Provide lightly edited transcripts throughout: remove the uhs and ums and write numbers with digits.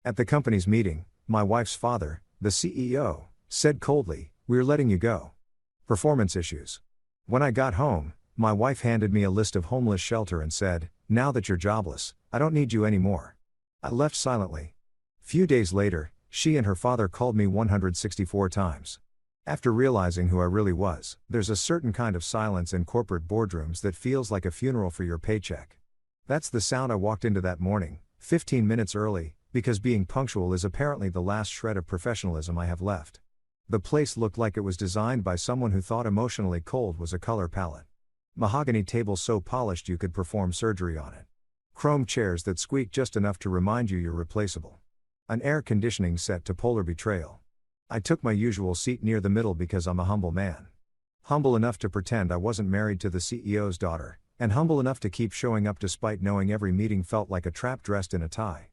At the company's meeting, my wife's father, the CEO, said coldly, "We're letting you go. Performance issues." When I got home, my wife handed me a list of homeless shelter and said, "Now that you're jobless, I don't need you anymore." I left silently. Few days later, she and her father called me 164 times. After realizing who I really was, there's a certain kind of silence in corporate boardrooms that feels like a funeral for your paycheck. That's the sound I walked into that morning, 15 minutes early, because being punctual is apparently the last shred of professionalism I have left. The place looked like it was designed by someone who thought emotionally cold was a color palette. Mahogany tables so polished you could perform surgery on it. Chrome chairs that squeak just enough to remind you you're replaceable. An air conditioning set to polar betrayal. I took my usual seat near the middle because I'm a humble man. Humble enough to pretend I wasn't married to the CEO's daughter, and humble enough to keep showing up despite knowing every meeting felt like a trap dressed in a tie.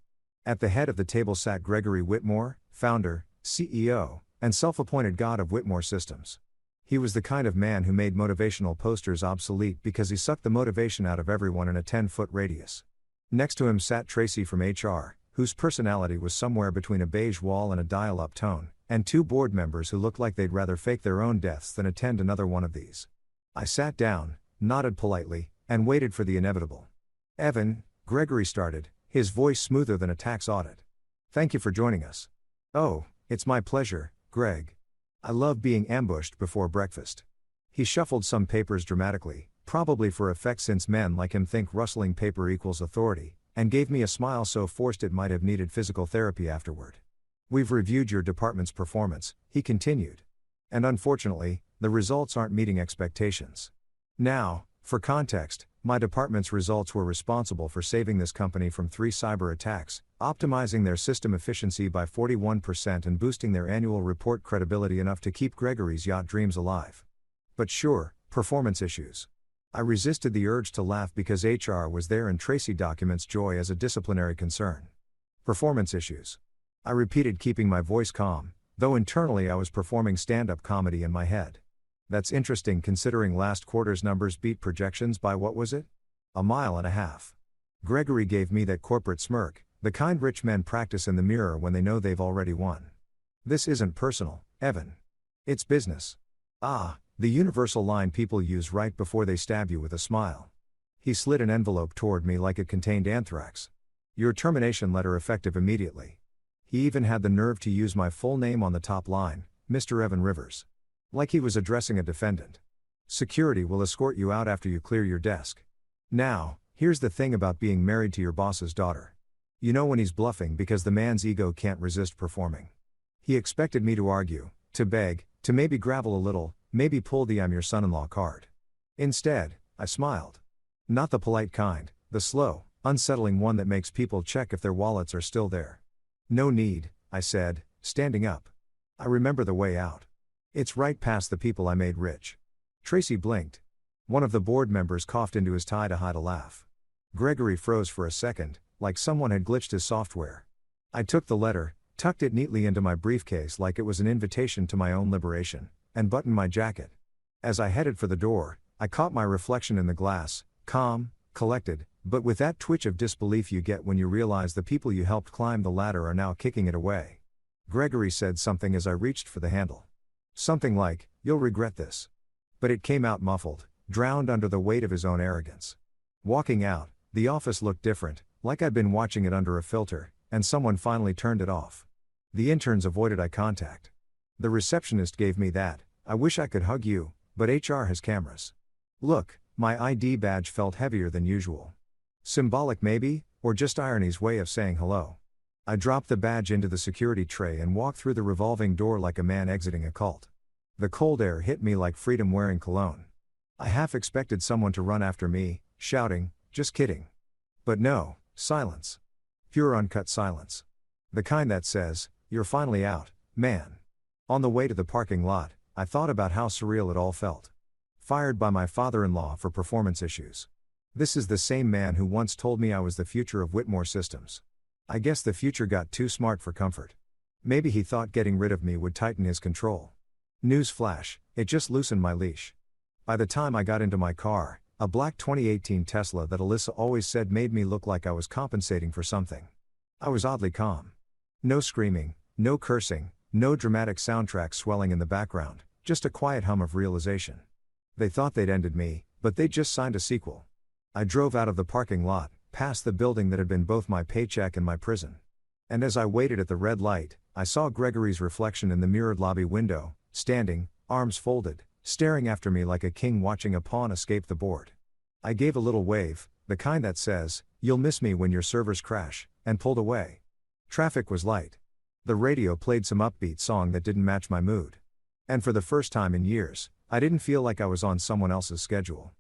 At the head of the table sat Gregory Whitmore, founder, CEO, and self-appointed god of Whitmore Systems. He was the kind of man who made motivational posters obsolete because he sucked the motivation out of everyone in a 10-foot radius. Next to him sat Tracy from HR, whose personality was somewhere between a beige wall and a dial-up tone, and two board members who looked like they'd rather fake their own deaths than attend another one of these. I sat down, nodded politely, and waited for the inevitable. "Evan," Gregory started, his voice smoother than a tax audit. "Thank you for joining us." "Oh, it's my pleasure, Greg. I love being ambushed before breakfast." He shuffled some papers dramatically, probably for effect since men like him think rustling paper equals authority, and gave me a smile so forced it might have needed physical therapy afterward. "We've reviewed your department's performance," he continued. "And unfortunately, the results aren't meeting expectations. Now, for context, my department's results were responsible for saving this company from 3 cyber attacks, optimizing their system efficiency by 41% and boosting their annual report credibility enough to keep Gregory's yacht dreams alive. But sure, performance issues." I resisted the urge to laugh because HR was there and Tracy documents joy as a disciplinary concern. "Performance issues." I repeated, keeping my voice calm, though internally I was performing stand-up comedy in my head. "That's interesting considering last quarter's numbers beat projections by what was it? 1.5 miles." Gregory gave me that corporate smirk, the kind rich men practice in the mirror when they know they've already won. "This isn't personal, Evan. It's business." "Ah," the universal line people use right before they stab you with a smile. He slid an envelope toward me like it contained anthrax. "Your termination letter effective immediately." He even had the nerve to use my full name on the top line, Mr. Evan Rivers. Like he was addressing a defendant. "Security will escort you out after you clear your desk." Now, here's the thing about being married to your boss's daughter. You know when he's bluffing because the man's ego can't resist performing. He expected me to argue, to beg, to maybe gravel a little, maybe pull the "I'm your son-in-law" card. Instead, I smiled. Not the polite kind, the slow, unsettling one that makes people check if their wallets are still there. "No need," I said, standing up. "I remember the way out. It's right past the people I made rich." Tracy blinked. One of the board members coughed into his tie to hide a laugh. Gregory froze for a second, like someone had glitched his software. I took the letter, tucked it neatly into my briefcase like it was an invitation to my own liberation, and buttoned my jacket. As I headed for the door, I caught my reflection in the glass, calm, collected, but with that twitch of disbelief you get when you realize the people you helped climb the ladder are now kicking it away. Gregory said something as I reached for the handle. Something like, "You'll regret this." But it came out muffled, drowned under the weight of his own arrogance. Walking out, the office looked different, like I'd been watching it under a filter, and someone finally turned it off. The interns avoided eye contact. The receptionist gave me that, "I wish I could hug you, but HR has cameras." Look, my ID badge felt heavier than usual. Symbolic maybe, or just irony's way of saying hello. I dropped the badge into the security tray and walked through the revolving door like a man exiting a cult. The cold air hit me like freedom wearing cologne. I half expected someone to run after me, shouting, "Just kidding." But no, silence. Pure uncut silence. The kind that says, "You're finally out, man." On the way to the parking lot, I thought about how surreal it all felt. Fired by my father-in-law for performance issues. This is the same man who once told me I was the future of Whitmore Systems. I guess the future got too smart for comfort. Maybe he thought getting rid of me would tighten his control. News flash, it just loosened my leash. By the time I got into my car, a black 2018 Tesla that Alyssa always said made me look like I was compensating for something. I was oddly calm. No screaming, no cursing, no dramatic soundtrack swelling in the background, just a quiet hum of realization. They thought they'd ended me, but they'd just signed a sequel. I drove out of the parking lot, past the building that had been both my paycheck and my prison. And as I waited at the red light, I saw Gregory's reflection in the mirrored lobby window, standing, arms folded, staring after me like a king watching a pawn escape the board. I gave a little wave, the kind that says, "You'll miss me when your servers crash," and pulled away. Traffic was light. The radio played some upbeat song that didn't match my mood. And for the first time in years, I didn't feel like I was on someone else's schedule.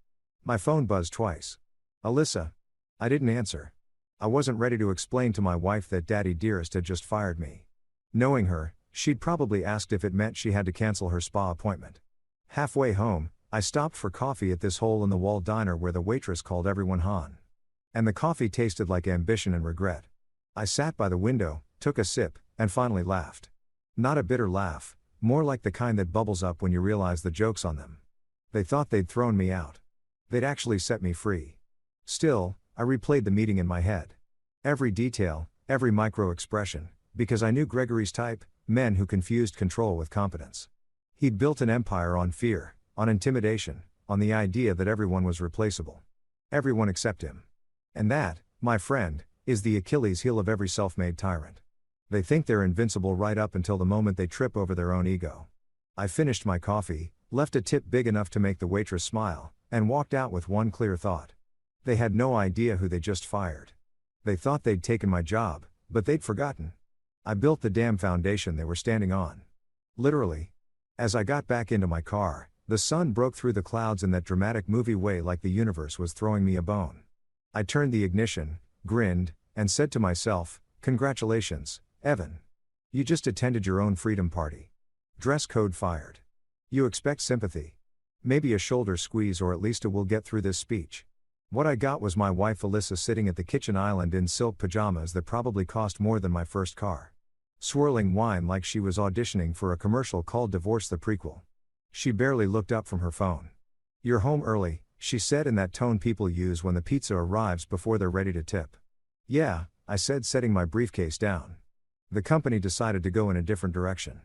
My phone buzzed twice. Alyssa. I didn't answer. I wasn't ready to explain to my wife that Daddy Dearest had just fired me. Knowing her, she'd probably asked if it meant she had to cancel her spa appointment. Halfway home, I stopped for coffee at this hole-in-the-wall diner where the waitress called everyone Han. And the coffee tasted like ambition and regret. I sat by the window, took a sip, and finally laughed. Not a bitter laugh, more like the kind that bubbles up when you realize the joke's on them. They thought they'd thrown me out. They'd actually set me free. Still, I replayed the meeting in my head. Every detail, every micro-expression, because I knew Gregory's type, men who confused control with competence. He'd built an empire on fear, on intimidation, on the idea that everyone was replaceable. Everyone except him. And that, my friend, is the Achilles heel of every self-made tyrant. They think they're invincible right up until the moment they trip over their own ego. I finished my coffee, left a tip big enough to make the waitress smile, and walked out with one clear thought. They had no idea who they just fired. They thought they'd taken my job, but they'd forgotten. I built the damn foundation they were standing on. Literally. As I got back into my car, the sun broke through the clouds in that dramatic movie way like the universe was throwing me a bone. I turned the ignition, grinned, and said to myself, "Congratulations, Evan. You just attended your own freedom party. Dress code fired. You expect sympathy. Maybe a shoulder squeeze or at least a 'we'll get through this' speech." What I got was my wife Alyssa sitting at the kitchen island in silk pajamas that probably cost more than my first car. Swirling wine like she was auditioning for a commercial called Divorce the Prequel. She barely looked up from her phone. "You're home early," she said in that tone people use when the pizza arrives before they're ready to tip. "Yeah," I said, setting my briefcase down. The company decided to go in a different direction.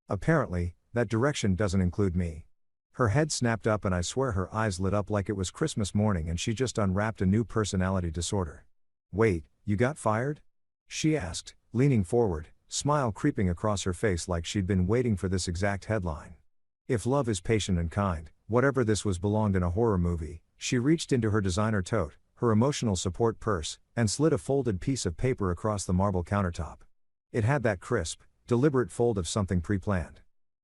Apparently, that direction doesn't include me. Her head snapped up and I swear her eyes lit up like it was Christmas morning and she just unwrapped a new personality disorder. "Wait, you got fired?" she asked, leaning forward, smile creeping across her face like she'd been waiting for this exact headline. If love is patient and kind, whatever this was belonged in a horror movie. She reached into her designer tote, her emotional support purse, and slid a folded piece of paper across the marble countertop. It had that crisp, deliberate fold of something pre-planned.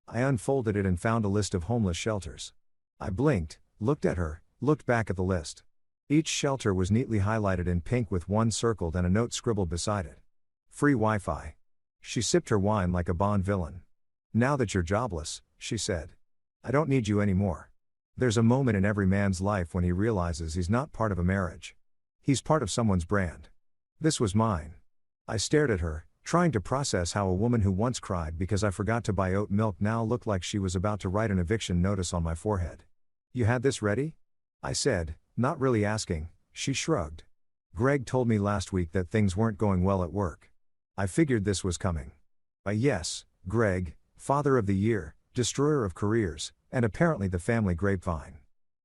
I unfolded it and found a list of homeless shelters. I blinked, looked at her, looked back at the list. Each shelter was neatly highlighted in pink with one circled and a note scribbled beside it. "Free Wi-Fi." She sipped her wine like a Bond villain. "Now that you're jobless," she said, "I don't need you anymore." There's a moment in every man's life when he realizes he's not part of a marriage. He's part of someone's brand. This was mine. I stared at her, trying to process how a woman who once cried because I forgot to buy oat milk now looked like she was about to write an eviction notice on my forehead. "You had this ready?" I said, not really asking. She shrugged. "Greg told me last week that things weren't going well at work. I figured this was coming." Yes, Greg, father of the year, destroyer of careers, and apparently the family grapevine.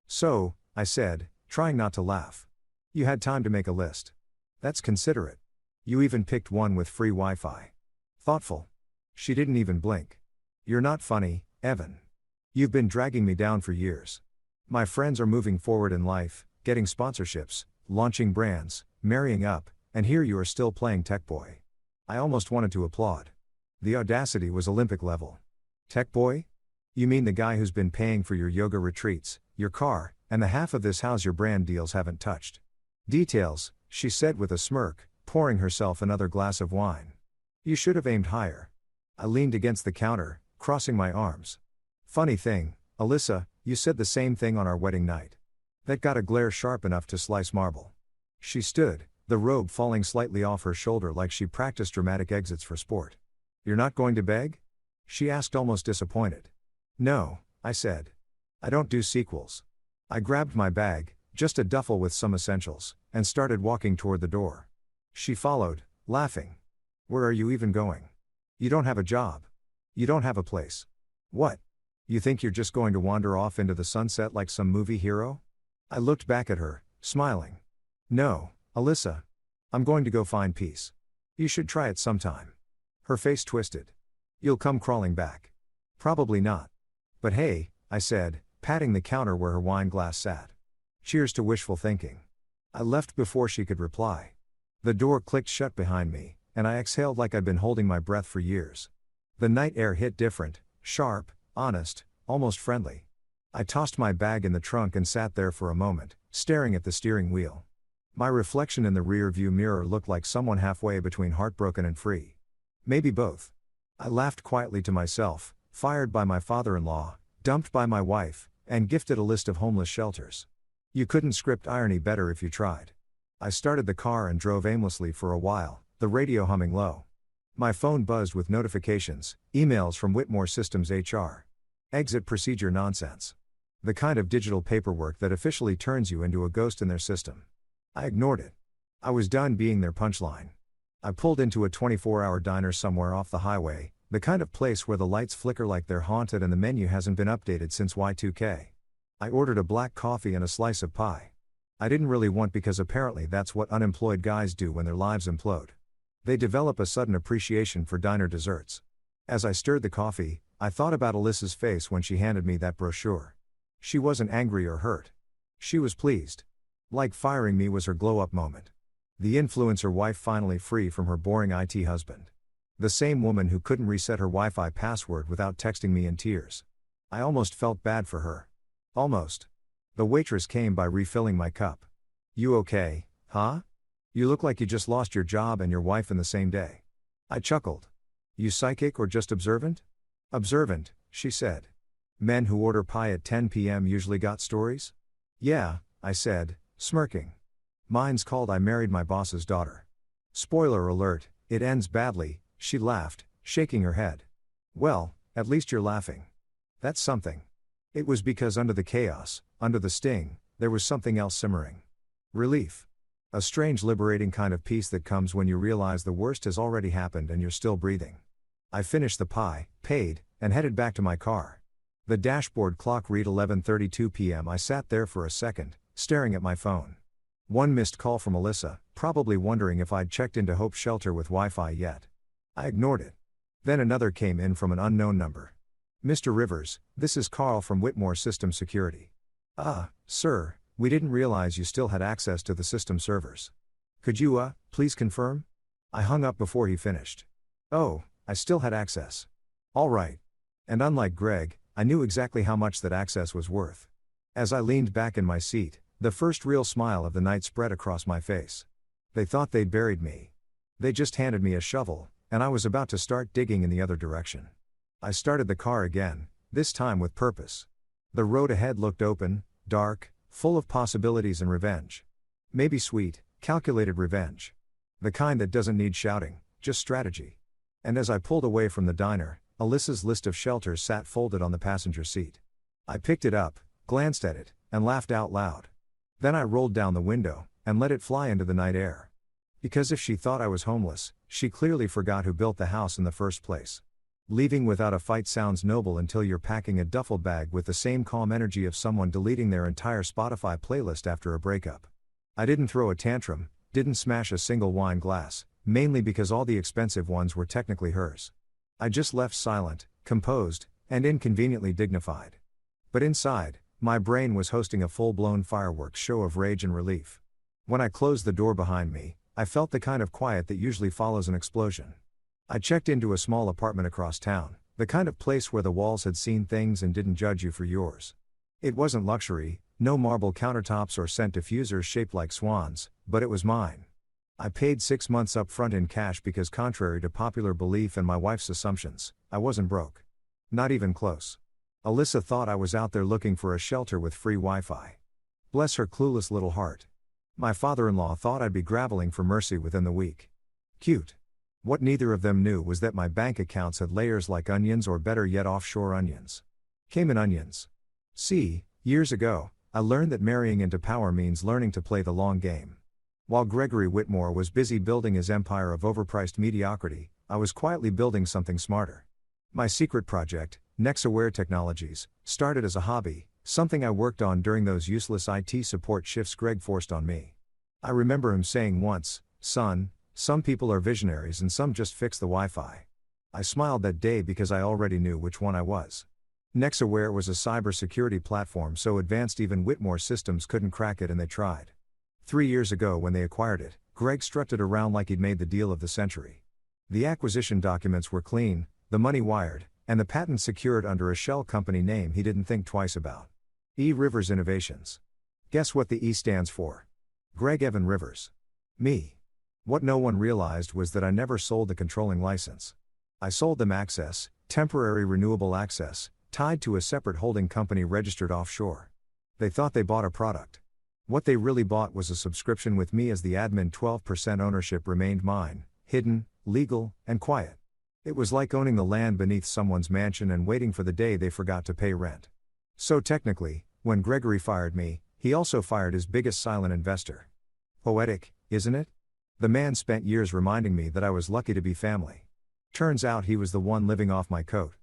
"So," I said, trying not to laugh. "You had time to make a list. That's considerate. You even picked one with free Wi-Fi. Thoughtful." She didn't even blink. "You're not funny, Evan. You've been dragging me down for years. My friends are moving forward in life, getting sponsorships, launching brands, marrying up, and here you are still playing tech boy." I almost wanted to applaud. The audacity was Olympic level. "Tech boy? You mean the guy who's been paying for your yoga retreats, your car, and the half of this house your brand deals haven't touched?" "Details," she said with a smirk, pouring herself another glass of wine. "You should have aimed higher." I leaned against the counter, crossing my arms. "Funny thing, Alyssa, you said the same thing on our wedding night. That got a glare sharp enough to slice marble." She stood, the robe falling slightly off her shoulder like she practiced dramatic exits for sport. "You're not going to beg?" she asked, almost disappointed. "No," I said. "I don't do sequels." I grabbed my bag, just a duffel with some essentials, and started walking toward the door. She followed, laughing. Where are you even going? You don't have a job. You don't have a place. What? You think you're just going to wander off into the sunset like some movie hero? I looked back at her, smiling. No, Alyssa. I'm going to go find peace. You should try it sometime. Her face twisted. You'll come crawling back. Probably not. But hey, I said, patting the counter where her wine glass sat. Cheers to wishful thinking. I left before she could reply. The door clicked shut behind me, and I exhaled like I'd been holding my breath for years. The night air hit different, sharp, honest, almost friendly. I tossed my bag in the trunk and sat there for a moment, staring at the steering wheel. My reflection in the rear-view mirror looked like someone halfway between heartbroken and free. Maybe both. I laughed quietly to myself, fired by my father-in-law, dumped by my wife, and gifted a list of homeless shelters. You couldn't script irony better if you tried. I started the car and drove aimlessly for a while, the radio humming low. My phone buzzed with notifications, emails from Whitmore Systems HR. Exit procedure nonsense. The kind of digital paperwork that officially turns you into a ghost in their system. I ignored it. I was done being their punchline. I pulled into a 24-hour diner somewhere off the highway, the kind of place where the lights flicker like they're haunted and the menu hasn't been updated since Y2K. I ordered a black coffee and a slice of pie. I didn't really want because apparently that's what unemployed guys do when their lives implode. They develop a sudden appreciation for diner desserts. As I stirred the coffee, I thought about Alyssa's face when she handed me that brochure. She wasn't angry or hurt. She was pleased. Like firing me was her glow-up moment. The influencer wife finally free from her boring IT husband. The same woman who couldn't reset her Wi-Fi password without texting me in tears. I almost felt bad for her. Almost. The waitress came by refilling my cup. You okay, huh? You look like you just lost your job and your wife in the same day. I chuckled. You psychic or just observant? Observant, she said. Men who order pie at 10 p.m. usually got stories? Yeah, I said, smirking. Mine's called I Married My Boss's Daughter. Spoiler alert, it ends badly, she laughed, shaking her head. Well, at least you're laughing. That's something. It was because under the chaos, under the sting, there was something else simmering. Relief. A strange liberating kind of peace that comes when you realize the worst has already happened and you're still breathing. I finished the pie, paid, and headed back to my car. The dashboard clock read 11:32 p.m. I sat there for a second, staring at my phone. One missed call from Alyssa, probably wondering if I'd checked into Hope's shelter with Wi-Fi yet. I ignored it. Then another came in from an unknown number. Mr. Rivers, this is Carl from Whitmore System Security. Sir, we didn't realize you still had access to the system servers. Could you, please confirm? I hung up before he finished. Oh, I still had access. All right. And unlike Greg, I knew exactly how much that access was worth. As I leaned back in my seat, the first real smile of the night spread across my face. They thought they'd buried me. They just handed me a shovel, and I was about to start digging in the other direction. I started the car again, this time with purpose. The road ahead looked open, dark, full of possibilities and revenge. Maybe sweet, calculated revenge. The kind that doesn't need shouting, just strategy. And as I pulled away from the diner, Alyssa's list of shelters sat folded on the passenger seat. I picked it up, glanced at it, and laughed out loud. Then I rolled down the window, and let it fly into the night air. Because if she thought I was homeless, she clearly forgot who built the house in the first place. Leaving without a fight sounds noble until you're packing a duffel bag with the same calm energy of someone deleting their entire Spotify playlist after a breakup. I didn't throw a tantrum, didn't smash a single wine glass, mainly because all the expensive ones were technically hers. I just left silent, composed, and inconveniently dignified. But inside, my brain was hosting a full-blown fireworks show of rage and relief. When I closed the door behind me, I felt the kind of quiet that usually follows an explosion. I checked into a small apartment across town, the kind of place where the walls had seen things and didn't judge you for yours. It wasn't luxury, no marble countertops or scent diffusers shaped like swans, but it was mine. I paid 6 months up front in cash because contrary to popular belief and my wife's assumptions, I wasn't broke. Not even close. Alyssa thought I was out there looking for a shelter with free Wi-Fi. Bless her clueless little heart. My father-in-law thought I'd be graveling for mercy within the week. Cute. What neither of them knew was that my bank accounts had layers like onions, or better yet offshore onions. Cayman onions. See, years ago, I learned that marrying into power means learning to play the long game. While Gregory Whitmore was busy building his empire of overpriced mediocrity, I was quietly building something smarter. My secret project, Nexaware Technologies, started as a hobby, something I worked on during those useless IT support shifts Greg forced on me. I remember him saying once, "Son, some people are visionaries and some just fix the Wi-Fi." I smiled that day because I already knew which one I was. Nexaware was a cybersecurity platform so advanced even Whitmore Systems couldn't crack it, and they tried. 3 years ago when they acquired it, Greg strutted around like he'd made the deal of the century. The acquisition documents were clean, the money wired, and the patent secured under a shell company name he didn't think twice about. E. Rivers Innovations. Guess what the E stands for? Greg Evan Rivers. Me. What no one realized was that I never sold the controlling license. I sold them access, temporary renewable access, tied to a separate holding company registered offshore. They thought they bought a product. What they really bought was a subscription with me as the admin. 12% ownership remained mine, hidden, legal, and quiet. It was like owning the land beneath someone's mansion and waiting for the day they forgot to pay rent. So technically, when Gregory fired me, he also fired his biggest silent investor. Poetic, isn't it? The man spent years reminding me that I was lucky to be family. Turns out he was the one living off my coat.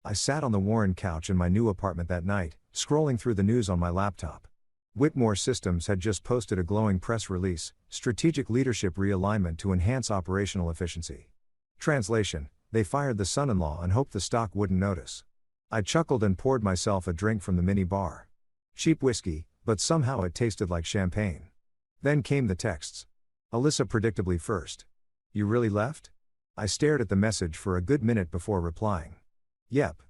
I sat on the Warren couch in my new apartment that night, scrolling through the news on my laptop. Whitmore Systems had just posted a glowing press release, Strategic Leadership Realignment to Enhance Operational Efficiency. Translation: they fired the son-in-law and hoped the stock wouldn't notice. I chuckled and poured myself a drink from the mini bar. Cheap whiskey, but somehow it tasted like champagne. Then came the texts. Alyssa predictably first. "You really left?" I stared at the message for a good minute before replying. "Yep.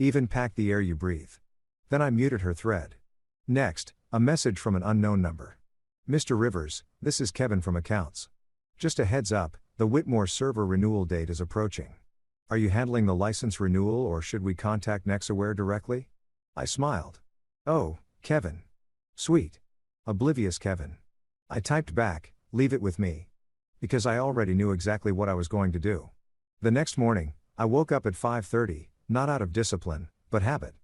Even packed the air you breathe." Then I muted her thread. Next, a message from an unknown number. "Mr. Rivers, this is Kevin from Accounts. Just a heads up, the Whitmore server renewal date is approaching. Are you handling the license renewal or should we contact Nexaware directly?" I smiled. "Oh, Kevin. Sweet." Oblivious Kevin. I typed back, "Leave it with me." Because I already knew exactly what I was going to do. The next morning, I woke up at 5:30, not out of discipline, but habit.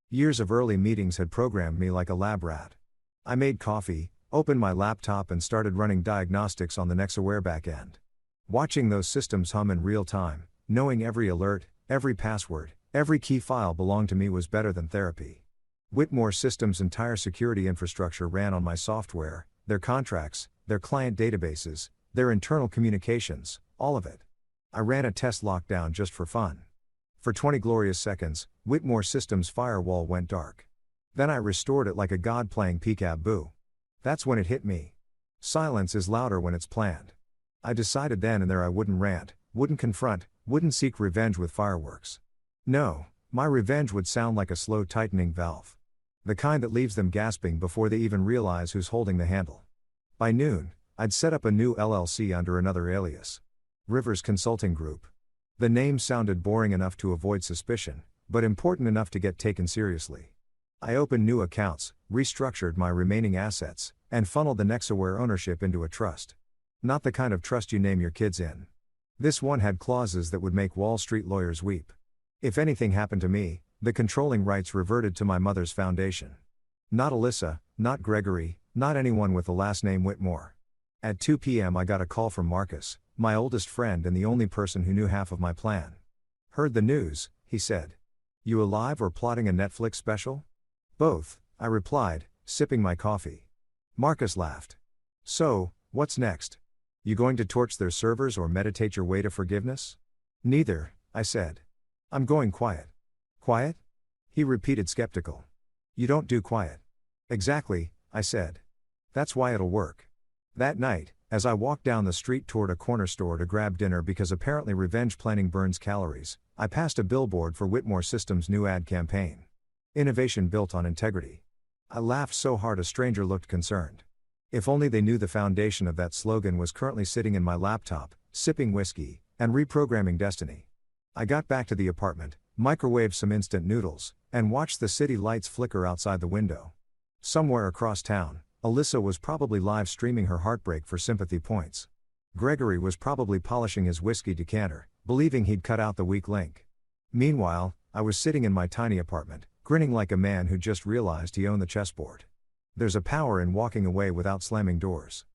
Years of early meetings had programmed me like a lab rat. I made coffee, opened my laptop and started running diagnostics on the Nexaware backend. Watching those systems hum in real time, knowing every alert, every password, every key file belonged to me was better than therapy. Whitmore Systems' entire security infrastructure ran on my software, their contracts, their client databases, their internal communications, all of it. I ran a test lockdown just for fun. For 20 glorious seconds, Whitmore Systems' firewall went dark. Then I restored it like a god playing peekaboo. That's when it hit me. Silence is louder when it's planned. I decided then and there I wouldn't rant, wouldn't confront, wouldn't seek revenge with fireworks. No, my revenge would sound like a slow tightening valve. The kind that leaves them gasping before they even realize who's holding the handle. By noon, I'd set up a new LLC under another alias. Rivers Consulting Group. The name sounded boring enough to avoid suspicion, but important enough to get taken seriously. I opened new accounts, restructured my remaining assets, and funneled the Nexaware ownership into a trust. Not the kind of trust you name your kids in. This one had clauses that would make Wall Street lawyers weep. If anything happened to me, the controlling rights reverted to my mother's foundation. Not Alyssa, not Gregory, not anyone with the last name Whitmore. At 2 p.m. I got a call from Marcus, my oldest friend and the only person who knew half of my plan. "Heard the news," he said. "You alive or plotting a Netflix special?" "Both," I replied, sipping my coffee. Marcus laughed. "So, what's next? You going to torch their servers or meditate your way to forgiveness?" "Neither," I said. "I'm going quiet." "Quiet?" He repeated skeptical. "You don't do quiet." "Exactly," I said. "That's why it'll work." That night, as I walked down the street toward a corner store to grab dinner because apparently revenge planning burns calories, I passed a billboard for Whitmore Systems' new ad campaign. Innovation built on integrity. I laughed so hard a stranger looked concerned. If only they knew the foundation of that slogan was currently sitting in my laptop, sipping whiskey, and reprogramming destiny. I got back to the apartment, microwaved some instant noodles, and watched the city lights flicker outside the window. Somewhere across town, Alyssa was probably live streaming her heartbreak for sympathy points. Gregory was probably polishing his whiskey decanter, believing he'd cut out the weak link. Meanwhile, I was sitting in my tiny apartment, grinning like a man who just realized he owned the chessboard. There's a power in walking away without slamming doors.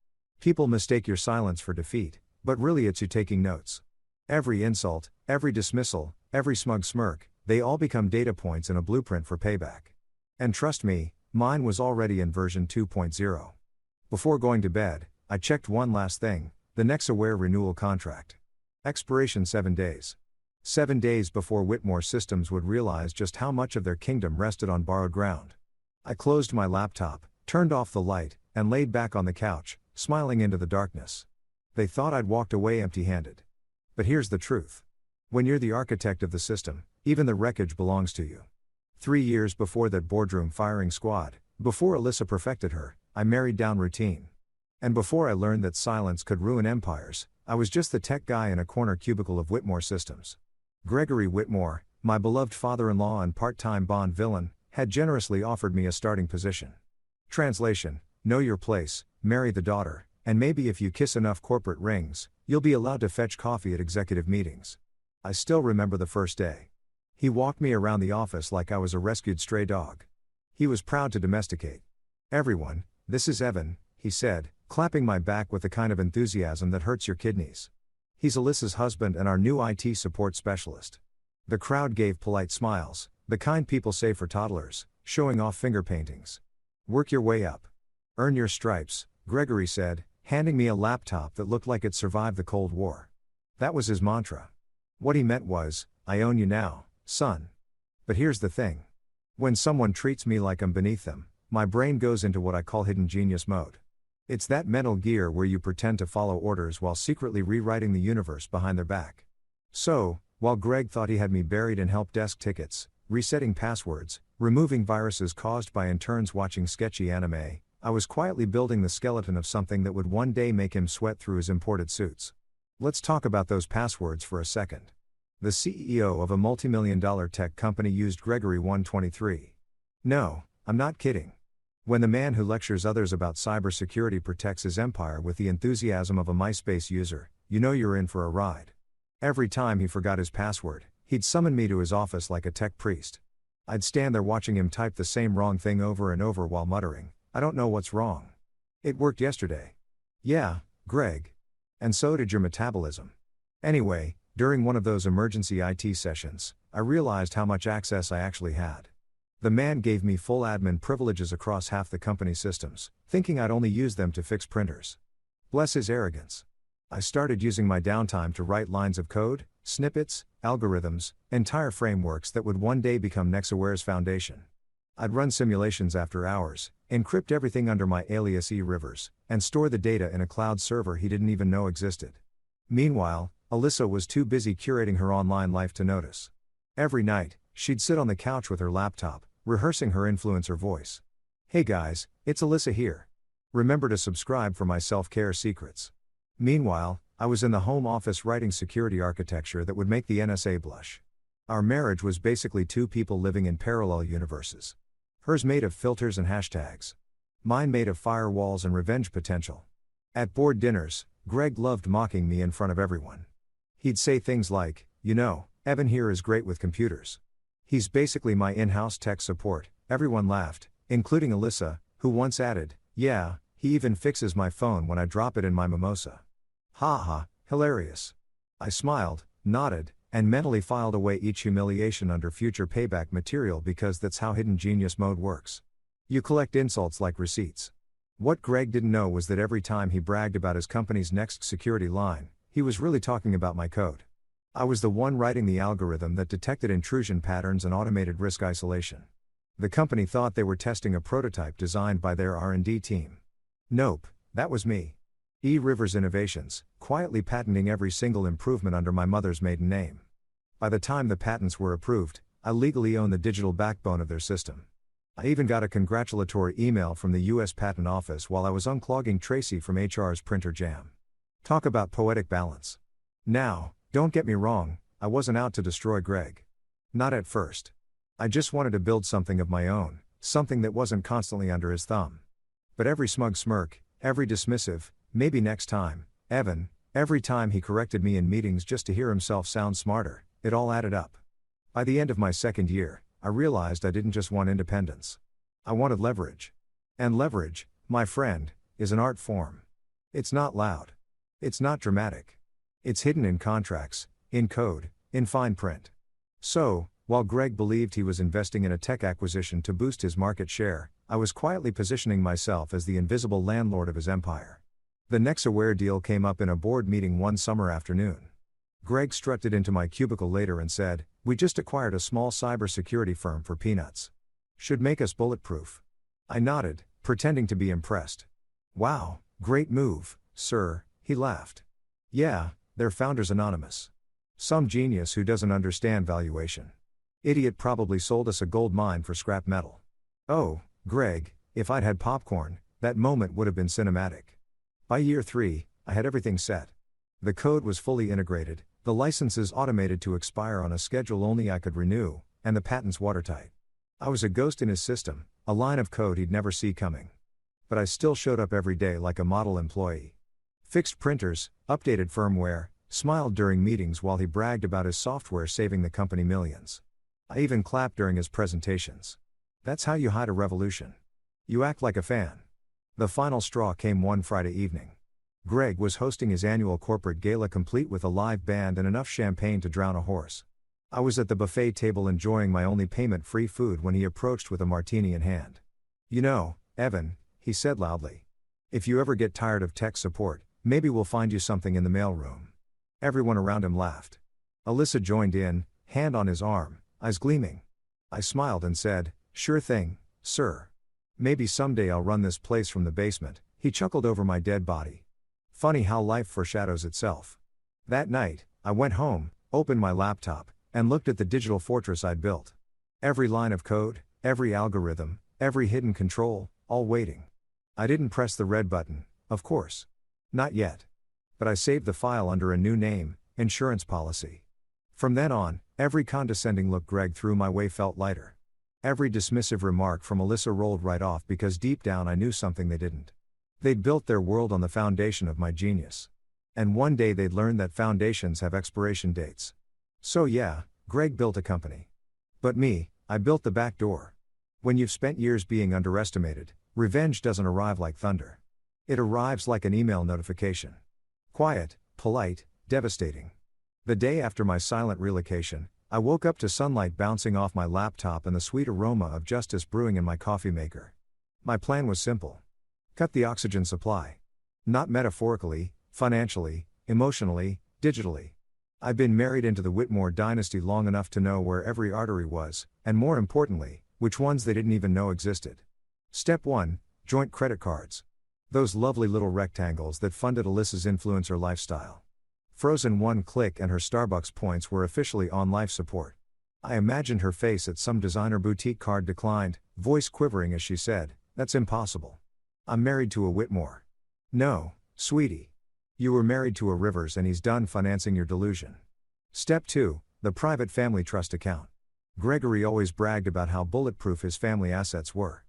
People mistake your silence for defeat, but really it's you taking notes. Every insult, every dismissal, every smug smirk, they all become data points in a blueprint for payback. And trust me, mine was already in version 2.0. Before going to bed, I checked one last thing, the NextAware renewal contract. Expiration 7 days. 7 days before Whitmore Systems would realize just how much of their kingdom rested on borrowed ground. I closed my laptop, turned off the light, and laid back on the couch, smiling into the darkness. They thought I'd walked away empty-handed. But here's the truth. When you're the architect of the system, even the wreckage belongs to you. 3 years before that boardroom firing squad, before Alyssa perfected her, I married down routine. And before I learned that silence could ruin empires, I was just the tech guy in a corner cubicle of Whitmore Systems. Gregory Whitmore, my beloved father-in-law and part-time Bond villain, had generously offered me a starting position. Translation: know your place, marry the daughter, and maybe if you kiss enough corporate rings, you'll be allowed to fetch coffee at executive meetings. I still remember the first day. He walked me around the office like I was a rescued stray dog. He was proud to domesticate. "Everyone, this is Evan," he said, clapping my back with the kind of enthusiasm that hurts your kidneys. "He's Alyssa's husband and our new IT support specialist." The crowd gave polite smiles, the kind people say for toddlers, showing off finger paintings. "Work your way up. Earn your stripes," Gregory said, handing me a laptop that looked like it survived the Cold War. That was his mantra. What he meant was, "I own you now, son." But here's the thing. When someone treats me like I'm beneath them, my brain goes into what I call hidden genius mode. It's that mental gear where you pretend to follow orders while secretly rewriting the universe behind their back. So, while Greg thought he had me buried in help desk tickets, resetting passwords, removing viruses caused by interns watching sketchy anime, I was quietly building the skeleton of something that would one day make him sweat through his imported suits. Let's talk about those passwords for a second. The CEO of a multimillion-dollar tech company used Gregory 123. No, I'm not kidding. When the man who lectures others about cybersecurity protects his empire with the enthusiasm of a MySpace user, you know you're in for a ride. Every time he forgot his password, he'd summon me to his office like a tech priest. I'd stand there watching him type the same wrong thing over and over while muttering, "I don't know what's wrong. It worked yesterday." "Yeah, Greg. And so did your metabolism." Anyway, during one of those emergency IT sessions, I realized how much access I actually had. The man gave me full admin privileges across half the company's systems, thinking I'd only use them to fix printers. Bless his arrogance. I started using my downtime to write lines of code, snippets, algorithms, entire frameworks that would one day become NextAware's foundation. I'd run simulations after hours, encrypt everything under my alias E-Rivers, and store the data in a cloud server he didn't even know existed. Meanwhile, Alyssa was too busy curating her online life to notice. Every night, she'd sit on the couch with her laptop, rehearsing her influencer voice. "Hey guys, it's Alyssa here. Remember to subscribe for my self-care secrets." Meanwhile, I was in the home office writing security architecture that would make the NSA blush. Our marriage was basically two people living in parallel universes. Hers made of filters and hashtags. Mine made of firewalls and revenge potential. At board dinners, Greg loved mocking me in front of everyone. He'd say things like, "You know, Evan here is great with computers. He's basically my in-house tech support." Everyone laughed, including Alyssa, who once added, "Yeah, he even fixes my phone when I drop it in my mimosa." Ha ha, hilarious. I smiled, nodded, and mentally filed away each humiliation under future payback material because that's how hidden genius mode works. You collect insults like receipts. What Greg didn't know was that every time he bragged about his company's next security line, he was really talking about my code. I was the one writing the algorithm that detected intrusion patterns and automated risk isolation. The company thought they were testing a prototype designed by their R&D team. Nope, that was me. E-Rivers Innovations, quietly patenting every single improvement under my mother's maiden name. By the time the patents were approved, I legally owned the digital backbone of their system. I even got a congratulatory email from the US Patent Office while I was unclogging Tracy from HR's printer jam. Talk about poetic balance. Now, don't get me wrong, I wasn't out to destroy Greg. Not at first. I just wanted to build something of my own, something that wasn't constantly under his thumb. But every smug smirk, every dismissive, "Maybe next time, Evan," every time he corrected me in meetings just to hear himself sound smarter, it all added up. By the end of my second year, I realized I didn't just want independence. I wanted leverage. And leverage, my friend, is an art form. It's not loud. It's not dramatic. It's hidden in contracts, in code, in fine print. So, while Greg believed he was investing in a tech acquisition to boost his market share, I was quietly positioning myself as the invisible landlord of his empire. The Nexaware deal came up in a board meeting one summer afternoon. Greg strutted into my cubicle later and said, "We just acquired a small cybersecurity firm for peanuts. Should make us bulletproof." I nodded, pretending to be impressed. "Wow, great move, sir," he laughed. "Yeah, they're founders anonymous. Some genius who doesn't understand valuation. Idiot probably sold us a gold mine for scrap metal." Oh, Greg, if I'd had popcorn, that moment would have been cinematic. By year 3, I had everything set. The code was fully integrated, the licenses automated to expire on a schedule only I could renew, and the patents watertight. I was a ghost in his system, a line of code he'd never see coming. But I still showed up every day like a model employee. Fixed printers, updated firmware, smiled during meetings while he bragged about his software saving the company millions. I even clapped during his presentations. That's how you hide a revolution. You act like a fan. The final straw came one Friday evening. Greg was hosting his annual corporate gala complete with a live band and enough champagne to drown a horse. I was at the buffet table enjoying my only payment-free food when he approached with a martini in hand. "You know, Evan," he said loudly. "If you ever get tired of tech support, maybe we'll find you something in the mailroom." Everyone around him laughed. Alyssa joined in, hand on his arm, eyes gleaming. I smiled and said, "Sure thing, sir. Maybe someday I'll run this place from the basement." He chuckled over my dead body. Funny how life foreshadows itself. That night, I went home, opened my laptop, and looked at the digital fortress I'd built. Every line of code, every algorithm, every hidden control, all waiting. I didn't press the red button, of course. Not yet. But I saved the file under a new name, insurance policy. From then on, every condescending look Greg threw my way felt lighter. Every dismissive remark from Alyssa rolled right off because deep down I knew something they didn't. They'd built their world on the foundation of my genius. And one day they'd learn that foundations have expiration dates. So yeah, Greg built a company. But me, I built the back door. When you've spent years being underestimated, revenge doesn't arrive like thunder. It arrives like an email notification. Quiet, polite, devastating. The day after my silent relocation, I woke up to sunlight bouncing off my laptop and the sweet aroma of justice brewing in my coffee maker. My plan was simple. Cut the oxygen supply. Not metaphorically, financially, emotionally, digitally. I've been married into the Whitmore dynasty long enough to know where every artery was, and more importantly, which ones they didn't even know existed. Step 1, joint credit cards. Those lovely little rectangles that funded Alyssa's influencer lifestyle. Frozen one click and her Starbucks points were officially on life support. I imagined her face at some designer boutique card declined, voice quivering as she said, "That's impossible. I'm married to a Whitmore." "No, sweetie. You were married to a Rivers and he's done financing your delusion." Step 2, the private family trust account. Gregory always bragged about how bulletproof his family assets were.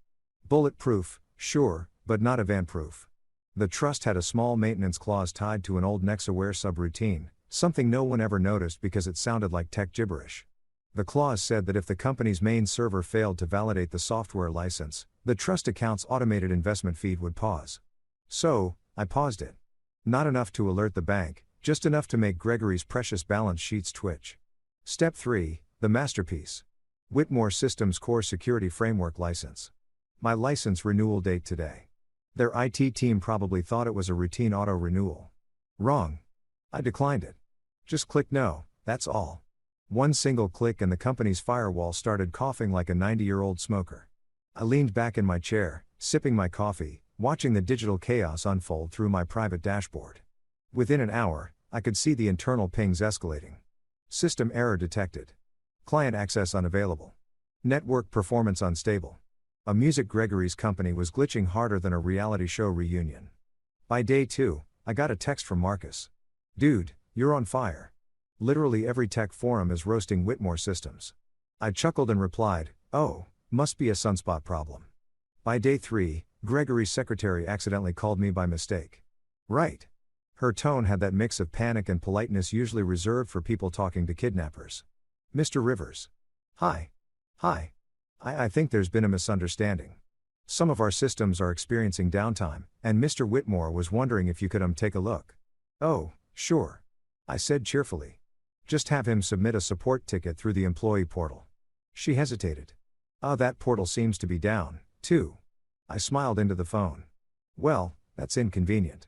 Bulletproof, sure, but not event-proof. The trust had a small maintenance clause tied to an old Nexaware subroutine, something no one ever noticed because it sounded like tech gibberish. The clause said that if the company's main server failed to validate the software license, the trust account's automated investment feed would pause. So, I paused it. Not enough to alert the bank, just enough to make Gregory's precious balance sheets twitch. Step 3, the masterpiece. Whitmore Systems Core Security Framework License. My license renewal date today. Their IT team probably thought it was a routine auto-renewal. Wrong. I declined it. Just click no, that's all. One single click and the company's firewall started coughing like a 90-year-old smoker. I leaned back in my chair, sipping my coffee, watching the digital chaos unfold through my private dashboard. Within an hour, I could see the internal pings escalating. System error detected. Client access unavailable. Network performance unstable. A music Gregory's company was glitching harder than a reality show reunion. By day 2, I got a text from Marcus. "Dude, you're on fire. Literally every tech forum is roasting Whitmore Systems." I chuckled and replied, "Oh, must be a sunspot problem." By day 3, Gregory's secretary accidentally called me by mistake. Right. Her tone had that mix of panic and politeness usually reserved for people talking to kidnappers. "Mr. Rivers. Hi. Hi. I think there's been a misunderstanding. Some of our systems are experiencing downtime, and Mr. Whitmore was wondering if you could take a look. Oh, sure. I said cheerfully. Just have him submit a support ticket through the employee portal. She hesitated. That portal seems to be down, too. I smiled into the phone. Well, that's inconvenient.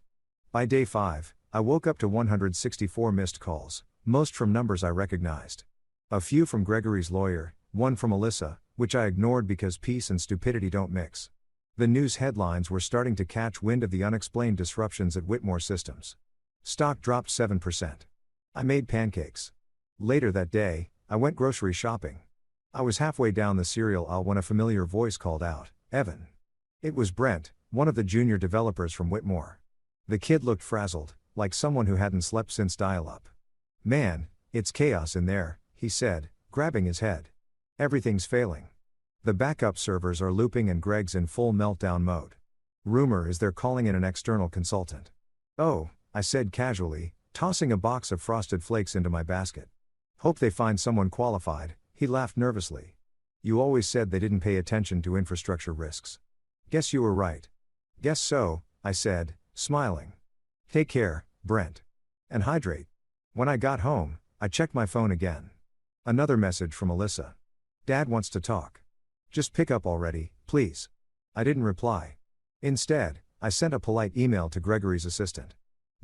By day 5, I woke up to 164 missed calls, most from numbers I recognized. A few from Gregory's lawyer, one from Alyssa, which I ignored because peace and stupidity don't mix. The news headlines were starting to catch wind of the unexplained disruptions at Whitmore Systems. Stock dropped 7%. I made pancakes. Later that day, I went grocery shopping. I was halfway down the cereal aisle when a familiar voice called out, "Evan." It was Brent, one of the junior developers from Whitmore. The kid looked frazzled, like someone who hadn't slept since dial-up. "Man, it's chaos in there," he said, grabbing his head. "Everything's failing. The backup servers are looping and Greg's in full meltdown mode. Rumor is they're calling in an external consultant." "Oh," I said casually, tossing a box of Frosted Flakes into my basket. "Hope they find someone qualified," he laughed nervously. "You always said they didn't pay attention to infrastructure risks." "Guess you were right." "Guess so," I said, smiling. "Take care, Brent. And hydrate." When I got home, I checked my phone again. Another message from Alyssa. "Dad wants to talk. Just pick up already, please." I didn't reply. Instead, I sent a polite email to Gregory's assistant.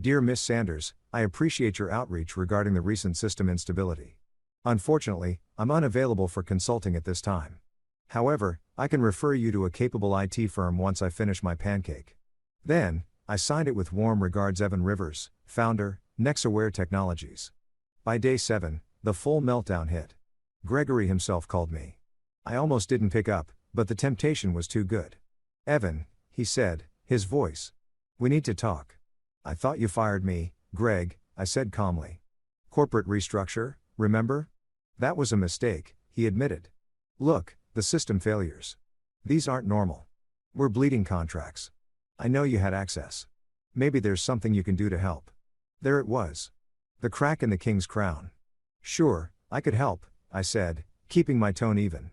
"Dear Miss Sanders, I appreciate your outreach regarding the recent system instability. Unfortunately, I'm unavailable for consulting at this time. However, I can refer you to a capable IT firm once I finish my pancake." Then, I signed it with warm regards, Evan Rivers, founder, Nexaware Technologies. By day 7, the full meltdown hit. Gregory himself called me. I almost didn't pick up, but the temptation was too good. "Evan," he said, his voice. "We need to talk." "I thought you fired me, Greg," I said calmly. "Corporate restructure, remember? That was a mistake," he admitted. "Look, the system failures. These aren't normal. We're bleeding contracts. I know you had access. Maybe there's something you can do to help." There it was. The crack in the king's crown. "Sure, I could help," I said, keeping my tone even.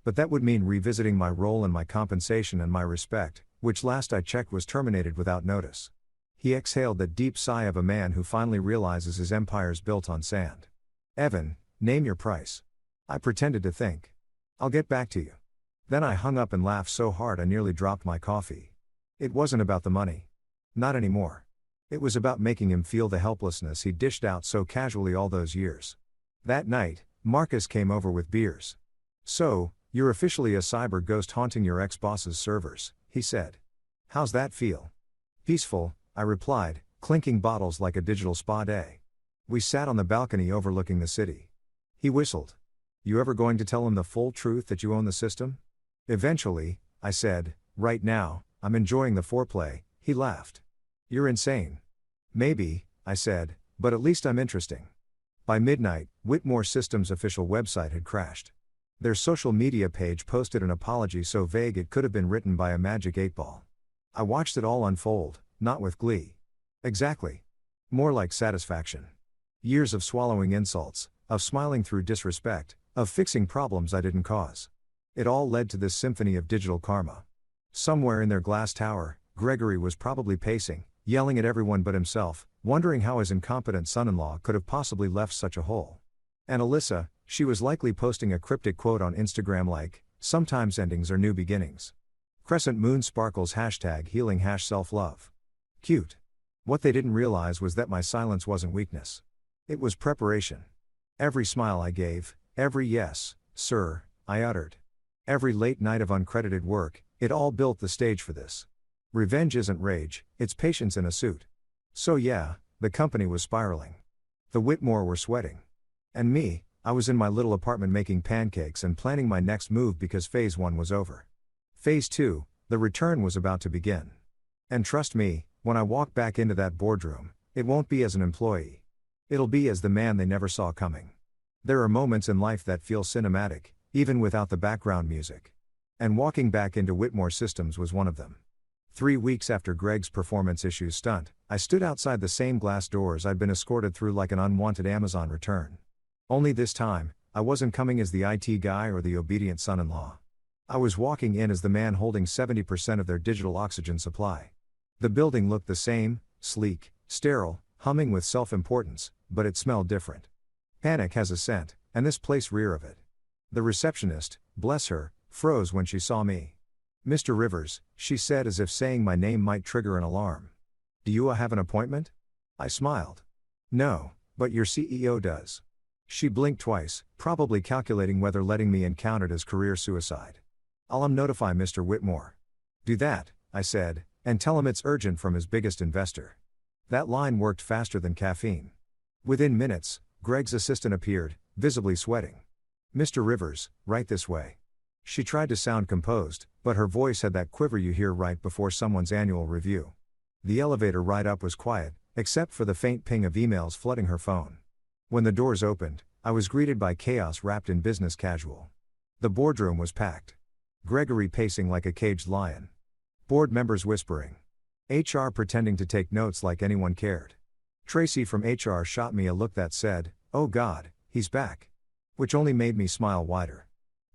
"But that would mean revisiting my role and my compensation and my respect, which last I checked was terminated without notice." He exhaled that deep sigh of a man who finally realizes his empire's built on sand. "Evan, name your price." I pretended to think. "I'll get back to you." Then I hung up and laughed so hard I nearly dropped my coffee. It wasn't about the money. Not anymore. It was about making him feel the helplessness he dished out so casually all those years. That night, Marcus came over with beers. "So, you're officially a cyber ghost haunting your ex-boss's servers," he said. "How's that feel?" "Peaceful," I replied, clinking bottles like a digital spa day. We sat on the balcony overlooking the city. He whistled. "You ever going to tell him the full truth that you own the system?" "Eventually," I said. "Right now, I'm enjoying the foreplay." He laughed. "You're insane." "Maybe," I said, "but at least I'm interesting." By midnight, Whitmore Systems' official website had crashed. Their social media page posted an apology so vague it could have been written by a magic 8-ball. I watched it all unfold, not with glee. Exactly. More like satisfaction. Years of swallowing insults, of smiling through disrespect, of fixing problems I didn't cause. It all led to this symphony of digital karma. Somewhere in their glass tower, Gregory was probably pacing, yelling at everyone but himself, wondering how his incompetent son-in-law could have possibly left such a hole. And Alyssa, she was likely posting a cryptic quote on Instagram like, "Sometimes endings are new beginnings. Crescent moon sparkles #healing #self-love. Cute. What they didn't realize was that my silence wasn't weakness. It was preparation. Every smile I gave, every "yes, sir," I uttered. Every late night of uncredited work, it all built the stage for this. Revenge isn't rage, it's patience in a suit. So yeah, the company was spiraling. The Whitmore were sweating. And me, I was in my little apartment making pancakes and planning my next move because phase 1 was over. Phase 2, the return, was about to begin. And trust me, when I walk back into that boardroom, it won't be as an employee. It'll be as the man they never saw coming. There are moments in life that feel cinematic, even without the background music. And walking back into Whitmore Systems was one of them. 3 weeks after Greg's performance issues stunt, I stood outside the same glass doors I'd been escorted through like an unwanted Amazon return. Only this time, I wasn't coming as the IT guy or the obedient son-in-law. I was walking in as the man holding 70% of their digital oxygen supply. The building looked the same, sleek, sterile, humming with self-importance, but it smelled different. Panic has a scent, and this place reeked of it. The receptionist, bless her, froze when she saw me. "Mr. Rivers," she said as if saying my name might trigger an alarm. "Do you have an appointment?" I smiled. "No, but your CEO does." She blinked twice, probably calculating whether letting me in counted as career suicide. "I'll notify Mr. Whitmore." "Do that," I said, "and tell him it's urgent from his biggest investor." That line worked faster than caffeine. Within minutes, Greg's assistant appeared, visibly sweating. "Mr. Rivers, right this way." She tried to sound composed, but her voice had that quiver you hear right before someone's annual review. The elevator ride up was quiet, except for the faint ping of emails flooding her phone. When the doors opened, I was greeted by chaos wrapped in business casual. The boardroom was packed. Gregory pacing like a caged lion. Board members whispering. HR pretending to take notes like anyone cared. Tracy from HR shot me a look that said, "Oh God, he's back." Which only made me smile wider.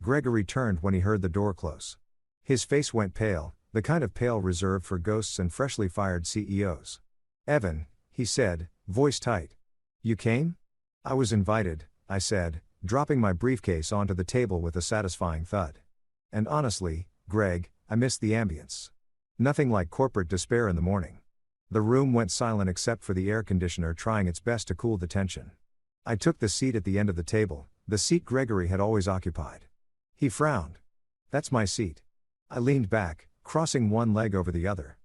Gregory turned when he heard the door close. His face went pale, the kind of pale reserved for ghosts and freshly fired CEOs. "Evan," he said, voice tight. "You came?" "I was invited," I said, dropping my briefcase onto the table with a satisfying thud. And honestly, Greg, I missed the ambience. Nothing like corporate despair in the morning. The room went silent except for the air conditioner trying its best to cool the tension. I took the seat at the end of the table, the seat Gregory had always occupied. He frowned. "That's my seat." I leaned back, crossing one leg over the other.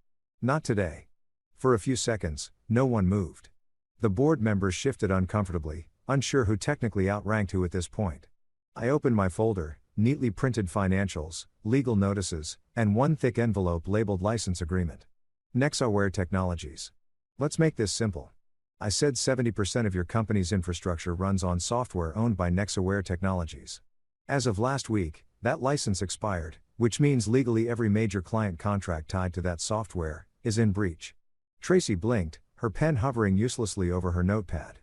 "Not today." For a few seconds, no one moved. The board members shifted uncomfortably, unsure who technically outranked who at this point. I opened my folder, neatly printed financials, legal notices, and one thick envelope labeled license agreement. Nexaware Technologies. "Let's make this simple." I said 70% of your company's infrastructure runs on software owned by Nexaware Technologies. As of last week, that license expired, which means legally every major client contract tied to that software is in breach. Tracy blinked, her pen hovering uselessly over her notepad.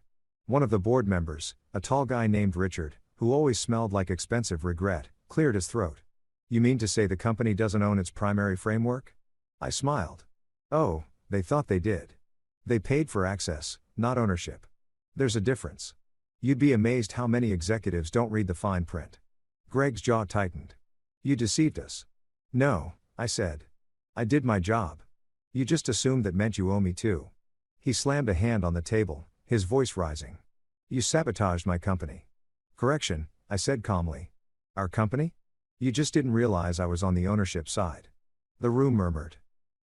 One of the board members, a tall guy named Richard, who always smelled like expensive regret, cleared his throat. "You mean to say the company doesn't own its primary framework?" I smiled. "Oh, they thought they did. They paid for access, not ownership. There's a difference. You'd be amazed how many executives don't read the fine print." Greg's jaw tightened. "You deceived us." "No," I said. "I did my job. You just assumed that meant you owe me too." He slammed a hand on the table, his voice rising. "You sabotaged my company." "Correction," I said calmly. "Our company? You just didn't realize I was on the ownership side." The room murmured.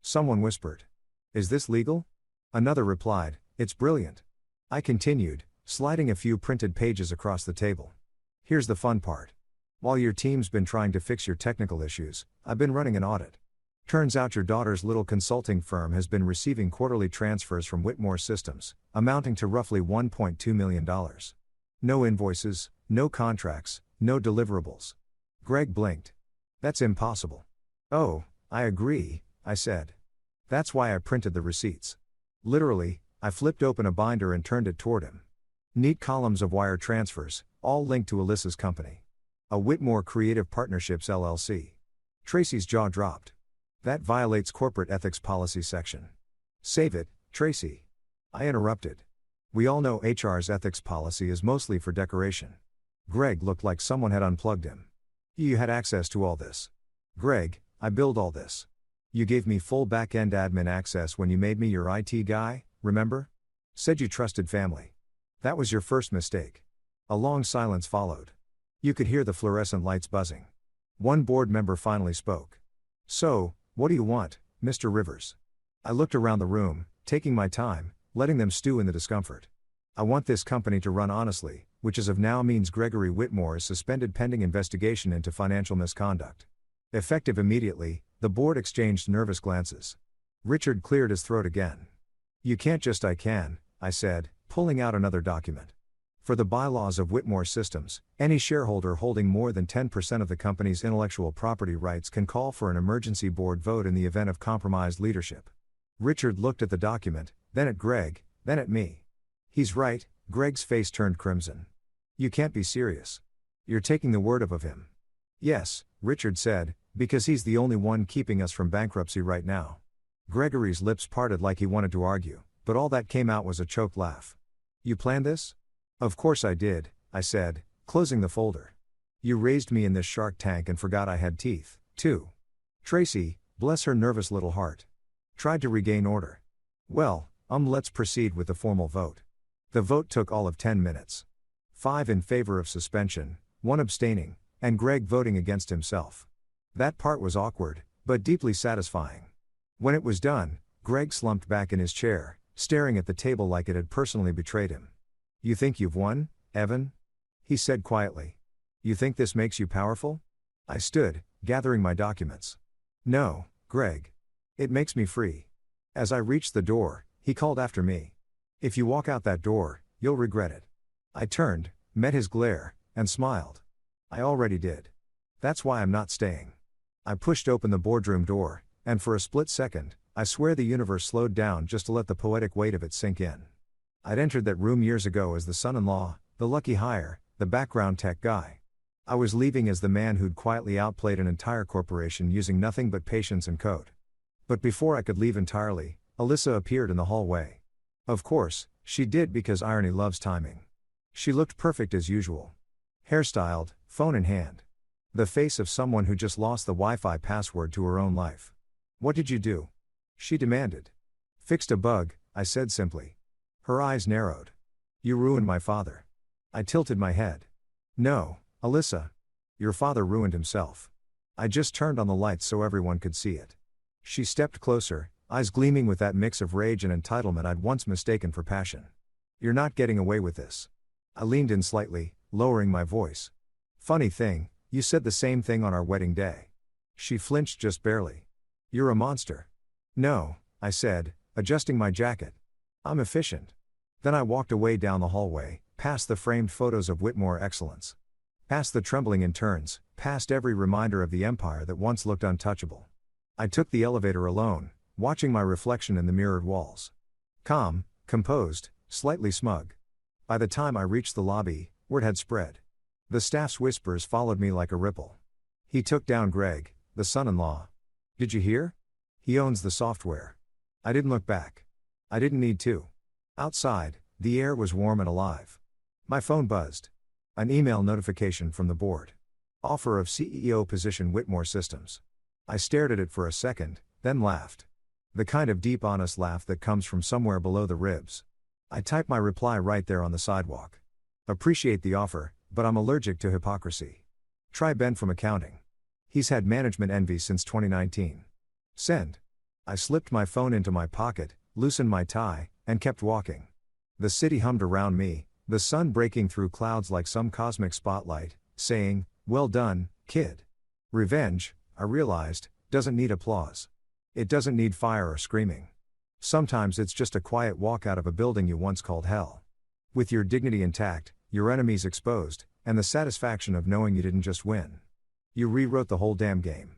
Someone whispered, "Is this legal?" Another replied, "It's brilliant." I continued, sliding a few printed pages across the table. "Here's the fun part. While your team's been trying to fix your technical issues, I've been running an audit. Turns out your daughter's little consulting firm has been receiving quarterly transfers from Whitmore Systems, amounting to roughly $1.2 million. No invoices, no contracts, no deliverables." Greg blinked. "That's impossible." "Oh, I agree," I said. "That's why I printed the receipts." Literally, I flipped open a binder and turned it toward him. Neat columns of wire transfers, all linked to Alyssa's company. A Whitmore Creative Partnerships LLC. Tracy's jaw dropped. "That violates corporate ethics policy section." "Save it, Tracy." I interrupted. "We all know HR's ethics policy is mostly for decoration." Greg looked like someone had unplugged him. "You had access to all this." "Greg, I build all this. You gave me full back-end admin access when you made me your IT guy, remember? Said you trusted family. That was your first mistake." A long silence followed. You could hear the fluorescent lights buzzing. One board member finally spoke. "So, what do you want, Mr. Rivers?" I looked around the room, taking my time, letting them stew in the discomfort. "I want this company to run honestly, which as of now means Gregory Whitmore is suspended pending investigation into financial misconduct." Effective immediately, the board exchanged nervous glances. Richard cleared his throat again. "You can't just I can," I said, pulling out another document. For the bylaws of Whitmore Systems, any shareholder holding more than 10% of the company's intellectual property rights can call for an emergency board vote in the event of compromised leadership. Richard looked at the document, then at Greg, then at me. "He's right." Greg's face turned crimson. "You can't be serious. You're taking the word of him." Yes, Richard said, because he's the only one keeping us from bankruptcy right now. Gregory's lips parted like he wanted to argue, but all that came out was a choked laugh. You planned this? Of course I did, I said, closing the folder. You raised me in this shark tank and forgot I had teeth, too. Tracy, bless her nervous little heart, tried to regain order. Well, let's proceed with the formal vote. The vote took all of 10 minutes. 5 in favor of suspension, 1 abstaining, and Greg voting against himself. That part was awkward, but deeply satisfying. When it was done, Greg slumped back in his chair, staring at the table like it had personally betrayed him. You think you've won, Evan? He said quietly. You think this makes you powerful? I stood, gathering my documents. No, Greg. It makes me free. As I reached the door, he called after me. If you walk out that door, you'll regret it. I turned, met his glare, and smiled. I already did. That's why I'm not staying. I pushed open the boardroom door, and for a split second, I swear the universe slowed down just to let the poetic weight of it sink in. I'd entered that room years ago as the son-in-law, the lucky hire, the background tech guy. I was leaving as the man who'd quietly outplayed an entire corporation using nothing but patience and code. But before I could leave entirely, Alyssa appeared in the hallway. Of course, she did because irony loves timing. She looked perfect as usual. Hairstyled, phone in hand. The face of someone who just lost the Wi-Fi password to her own life. What did you do? She demanded. Fixed a bug, I said simply. Her eyes narrowed. You ruined my father. I tilted my head. No, Alyssa. Your father ruined himself. I just turned on the lights so everyone could see it. She stepped closer, eyes gleaming with that mix of rage and entitlement I'd once mistaken for passion. You're not getting away with this. I leaned in slightly, lowering my voice. Funny thing, you said the same thing on our wedding day. She flinched just barely. You're a monster. No, I said, adjusting my jacket. I'm efficient. Then I walked away down the hallway, past the framed photos of Whitmore excellence. Past the trembling interns, past every reminder of the empire that once looked untouchable. I took the elevator alone, watching my reflection in the mirrored walls. Calm, composed, slightly smug. By the time I reached the lobby, word had spread. The staff's whispers followed me like a ripple. He took down Greg, the son-in-law. Did you hear? He owns the software. I didn't look back. I didn't need to. Outside, the air was warm and alive. My phone buzzed. An email notification from the board. Offer of CEO position Whitmore Systems. I stared at it for a second, then laughed. The kind of deep honest laugh that comes from somewhere below the ribs. I typed my reply right there on the sidewalk. Appreciate the offer, but I'm allergic to hypocrisy. Try Ben from accounting. He's had management envy since 2019. Send. I slipped my phone into my pocket, loosened my tie, and kept walking. The city hummed around me, the sun breaking through clouds like some cosmic spotlight, saying, well done, kid. Revenge, I realized, doesn't need applause. It doesn't need fire or screaming. Sometimes it's just a quiet walk out of a building you once called hell. With your dignity intact, your enemies exposed, and the satisfaction of knowing you didn't just win. You rewrote the whole damn game.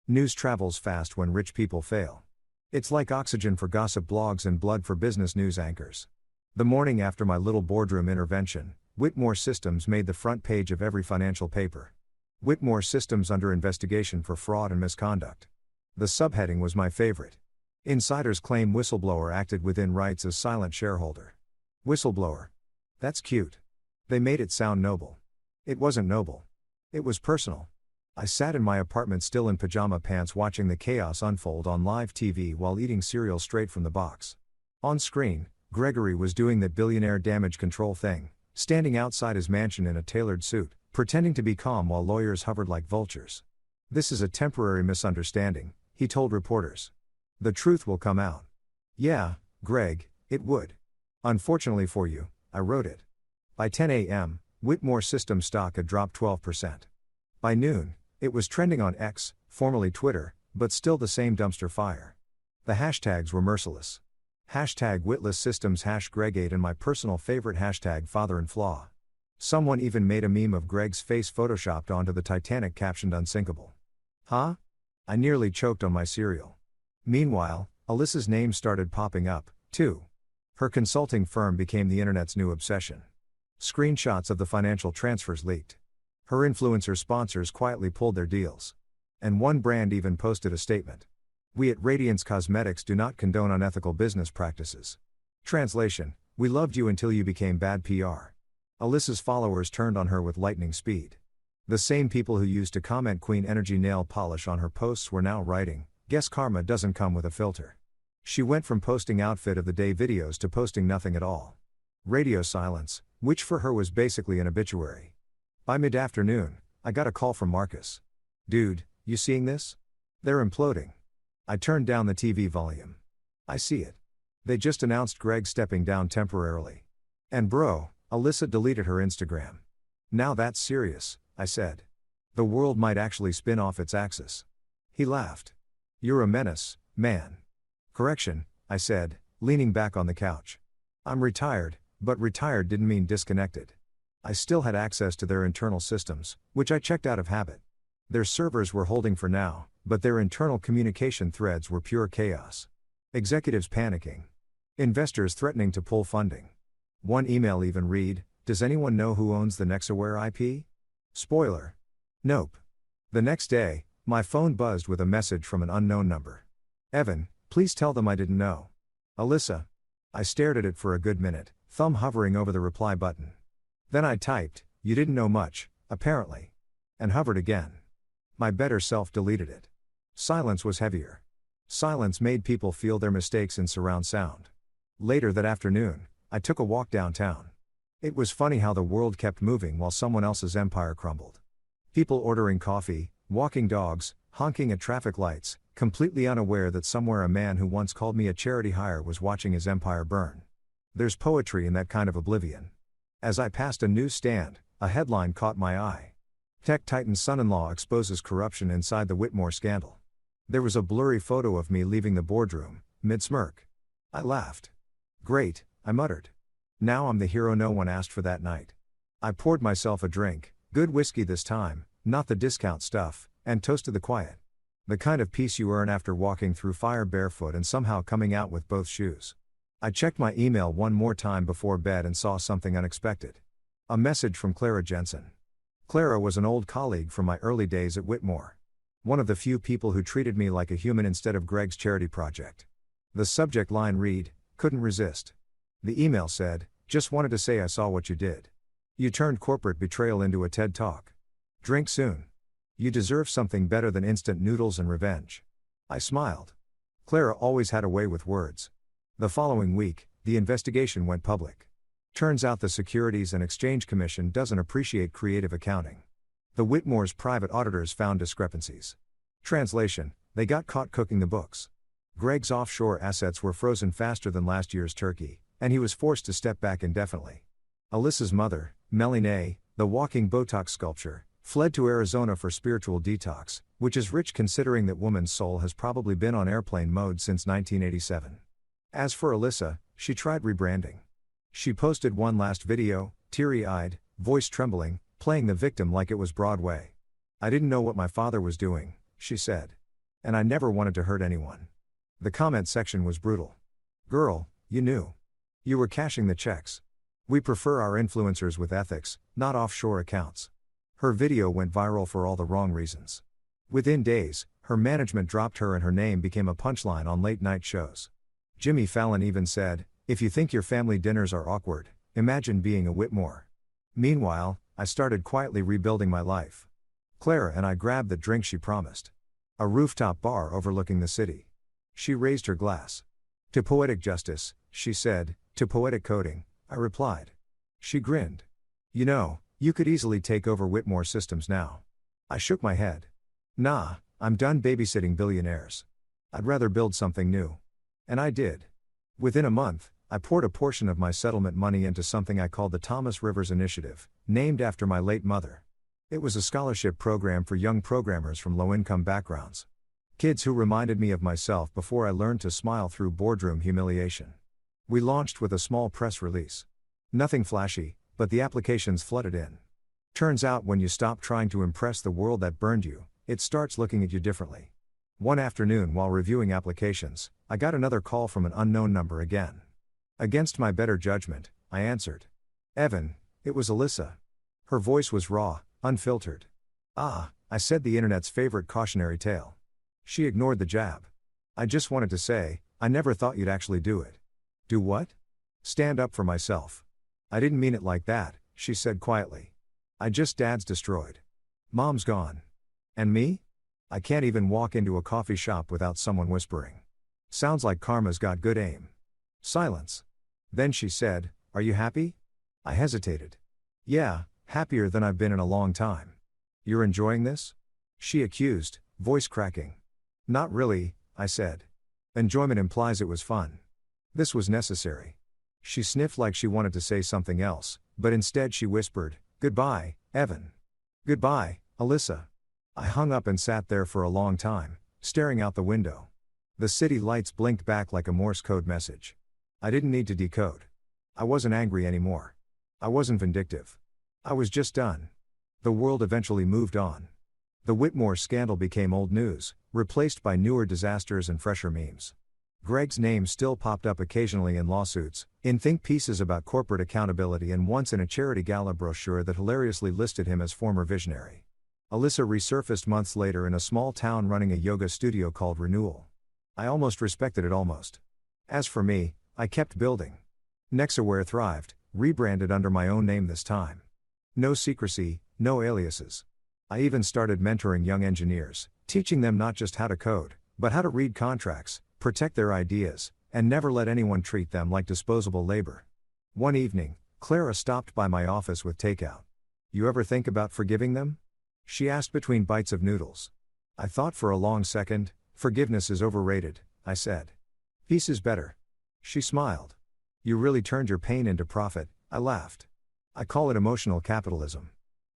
News travels fast when rich people fail. It's like oxygen for gossip blogs and blood for business news anchors. The morning after my little boardroom intervention, Whitmore Systems made the front page of every financial paper. Whitmore Systems under investigation for fraud and misconduct. The subheading was my favorite. Insiders claim whistleblower acted within rights as silent shareholder. Whistleblower. That's cute. They made it sound noble. It wasn't noble. It was personal. I sat in my apartment still in pajama pants watching the chaos unfold on live TV while eating cereal straight from the box. On screen, Gregory was doing that billionaire damage control thing, standing outside his mansion in a tailored suit, pretending to be calm while lawyers hovered like vultures. This is a temporary misunderstanding, he told reporters. The truth will come out. Yeah, Greg, it would. Unfortunately for you, I wrote it. By 10 a.m., Whitmore Systems stock had dropped 12%. By noon, it was trending on X, formerly Twitter, but still the same dumpster fire. The hashtags were merciless. Hashtag Witless Systems #Greg8 and my personal favorite hashtag Father and Flaw. Someone even made a meme of Greg's face photoshopped onto the Titanic captioned unsinkable. Huh? I nearly choked on my cereal. Meanwhile, Alyssa's name started popping up, too. Her consulting firm became the internet's new obsession. Screenshots of the financial transfers leaked. Her influencer sponsors quietly pulled their deals. And one brand even posted a statement. We at Radiance Cosmetics do not condone unethical business practices. Translation: we loved you until you became bad PR. Alyssa's followers turned on her with lightning speed. The same people who used to comment Queen Energy nail polish on her posts were now writing, guess karma doesn't come with a filter. She went from posting outfit of the day videos to posting nothing at all. Radio silence, which for her was basically an obituary. By mid-afternoon, I got a call from Marcus. Dude, you seeing this? They're imploding. I turned down the TV volume. I see it. They just announced Greg stepping down temporarily. And bro, Alyssa deleted her Instagram. Now that's serious, I said. The world might actually spin off its axis. He laughed. You're a menace, man. Correction, I said, leaning back on the couch. I'm retired, but retired didn't mean disconnected. I still had access to their internal systems, which I checked out of habit. Their servers were holding for now, but their internal communication threads were pure chaos. Executives panicking. Investors threatening to pull funding. One email even read, does anyone know who owns the Nexaware IP? Spoiler. Nope. The next day, my phone buzzed with a message from an unknown number. Evan, please tell them I didn't know. Alyssa. I stared at it for a good minute, thumb hovering over the reply button. Then I typed, you didn't know much, apparently. And hovered again. My better self deleted it. Silence was heavier. Silence made people feel their mistakes in surround sound. Later that afternoon, I took a walk downtown. It was funny how the world kept moving while someone else's empire crumbled. People ordering coffee, walking dogs, honking at traffic lights, completely unaware that somewhere a man who once called me a charity hire was watching his empire burn. There's poetry in that kind of oblivion. As I passed a newsstand, a headline caught my eye. Tech Titan's son-in-law exposes corruption inside the Whitmore scandal. There was a blurry photo of me leaving the boardroom, mid-smirk. I laughed. Great, I muttered. Now I'm the hero no one asked for that night. I poured myself a drink, good whiskey this time, not the discount stuff, and toasted the quiet. The kind of peace you earn after walking through fire barefoot and somehow coming out with both shoes. I checked my email one more time before bed and saw something unexpected. A message from Clara Jensen. Clara was an old colleague from my early days at Whitmore. One of the few people who treated me like a human instead of Greg's charity project. The subject line read, couldn't resist. The email said, just wanted to say I saw what you did. You turned corporate betrayal into a TED Talk. Drink soon. You deserve something better than instant noodles and revenge. I smiled. Clara always had a way with words. The following week, the investigation went public. Turns out the Securities and Exchange Commission doesn't appreciate creative accounting. The Whitmore's private auditors found discrepancies. Translation: they got caught cooking the books. Greg's offshore assets were frozen faster than last year's turkey, and he was forced to step back indefinitely. Alyssa's mother, Melanie, the walking Botox sculpture, fled to Arizona for spiritual detox, which is rich considering that woman's soul has probably been on airplane mode since 1987. As for Alyssa, she tried rebranding. She posted one last video, teary-eyed, voice trembling, playing the victim like it was Broadway. I didn't know what my father was doing, she said. And I never wanted to hurt anyone. The comment section was brutal. Girl, you knew. You were cashing the checks. We prefer our influencers with ethics, not offshore accounts. Her video went viral for all the wrong reasons. Within days, her management dropped her and her name became a punchline on late-night shows. Jimmy Fallon even said, if you think your family dinners are awkward, imagine being a Whitmore. Meanwhile, I started quietly rebuilding my life. Clara and I grabbed the drink she promised. A rooftop bar overlooking the city. She raised her glass. To poetic justice, she said. To poetic coding, I replied. She grinned. You know, you could easily take over Whitmore Systems now. I shook my head. Nah, I'm done babysitting billionaires. I'd rather build something new. And I did. Within a month, I poured a portion of my settlement money into something I called the Thomas Rivers Initiative, named after my late mother. It was a scholarship program for young programmers from low-income backgrounds. Kids who reminded me of myself before I learned to smile through boardroom humiliation. We launched with a small press release. Nothing flashy, but the applications flooded in. Turns out when you stop trying to impress the world that burned you, it starts looking at you differently. One afternoon while reviewing applications, I got another call from an unknown number again. Against my better judgment, I answered. Evan, it was Alyssa. Her voice was raw, unfiltered. Ah, I said, the internet's favorite cautionary tale. She ignored the jab. I just wanted to say, I never thought you'd actually do it. Do what? Stand up for myself. I didn't mean it like that, she said quietly. I just, Dad's destroyed. Mom's gone. And me? I can't even walk into a coffee shop without someone whispering. Sounds like karma's got good aim. Silence. Then she said, are you happy? I hesitated. Yeah, happier than I've been in a long time. You're enjoying this? She accused, voice cracking. Not really, I said. Enjoyment implies it was fun. This was necessary. She sniffed like she wanted to say something else, but instead she whispered, goodbye, Evan. Goodbye, Alyssa. I hung up and sat there for a long time, staring out the window. The city lights blinked back like a Morse code message. I didn't need to decode. I wasn't angry anymore. I wasn't vindictive. I was just done. The world eventually moved on. The Whitmore scandal became old news, replaced by newer disasters and fresher memes. Greg's name still popped up occasionally in lawsuits, in think pieces about corporate accountability, and once in a charity gala brochure that hilariously listed him as former visionary. Alyssa resurfaced months later in a small town running a yoga studio called Renewal. I almost respected it almost. As for me, I kept building. Nexaware thrived, rebranded under my own name this time. No secrecy, no aliases. I even started mentoring young engineers, teaching them not just how to code, but how to read contracts, protect their ideas, and never let anyone treat them like disposable labor. One evening, Clara stopped by my office with takeout. You ever think about forgiving them? She asked between bites of noodles. I thought for a long second. Forgiveness is overrated, I said. Peace is better. She smiled. You really turned your pain into profit, I laughed. I call it emotional capitalism.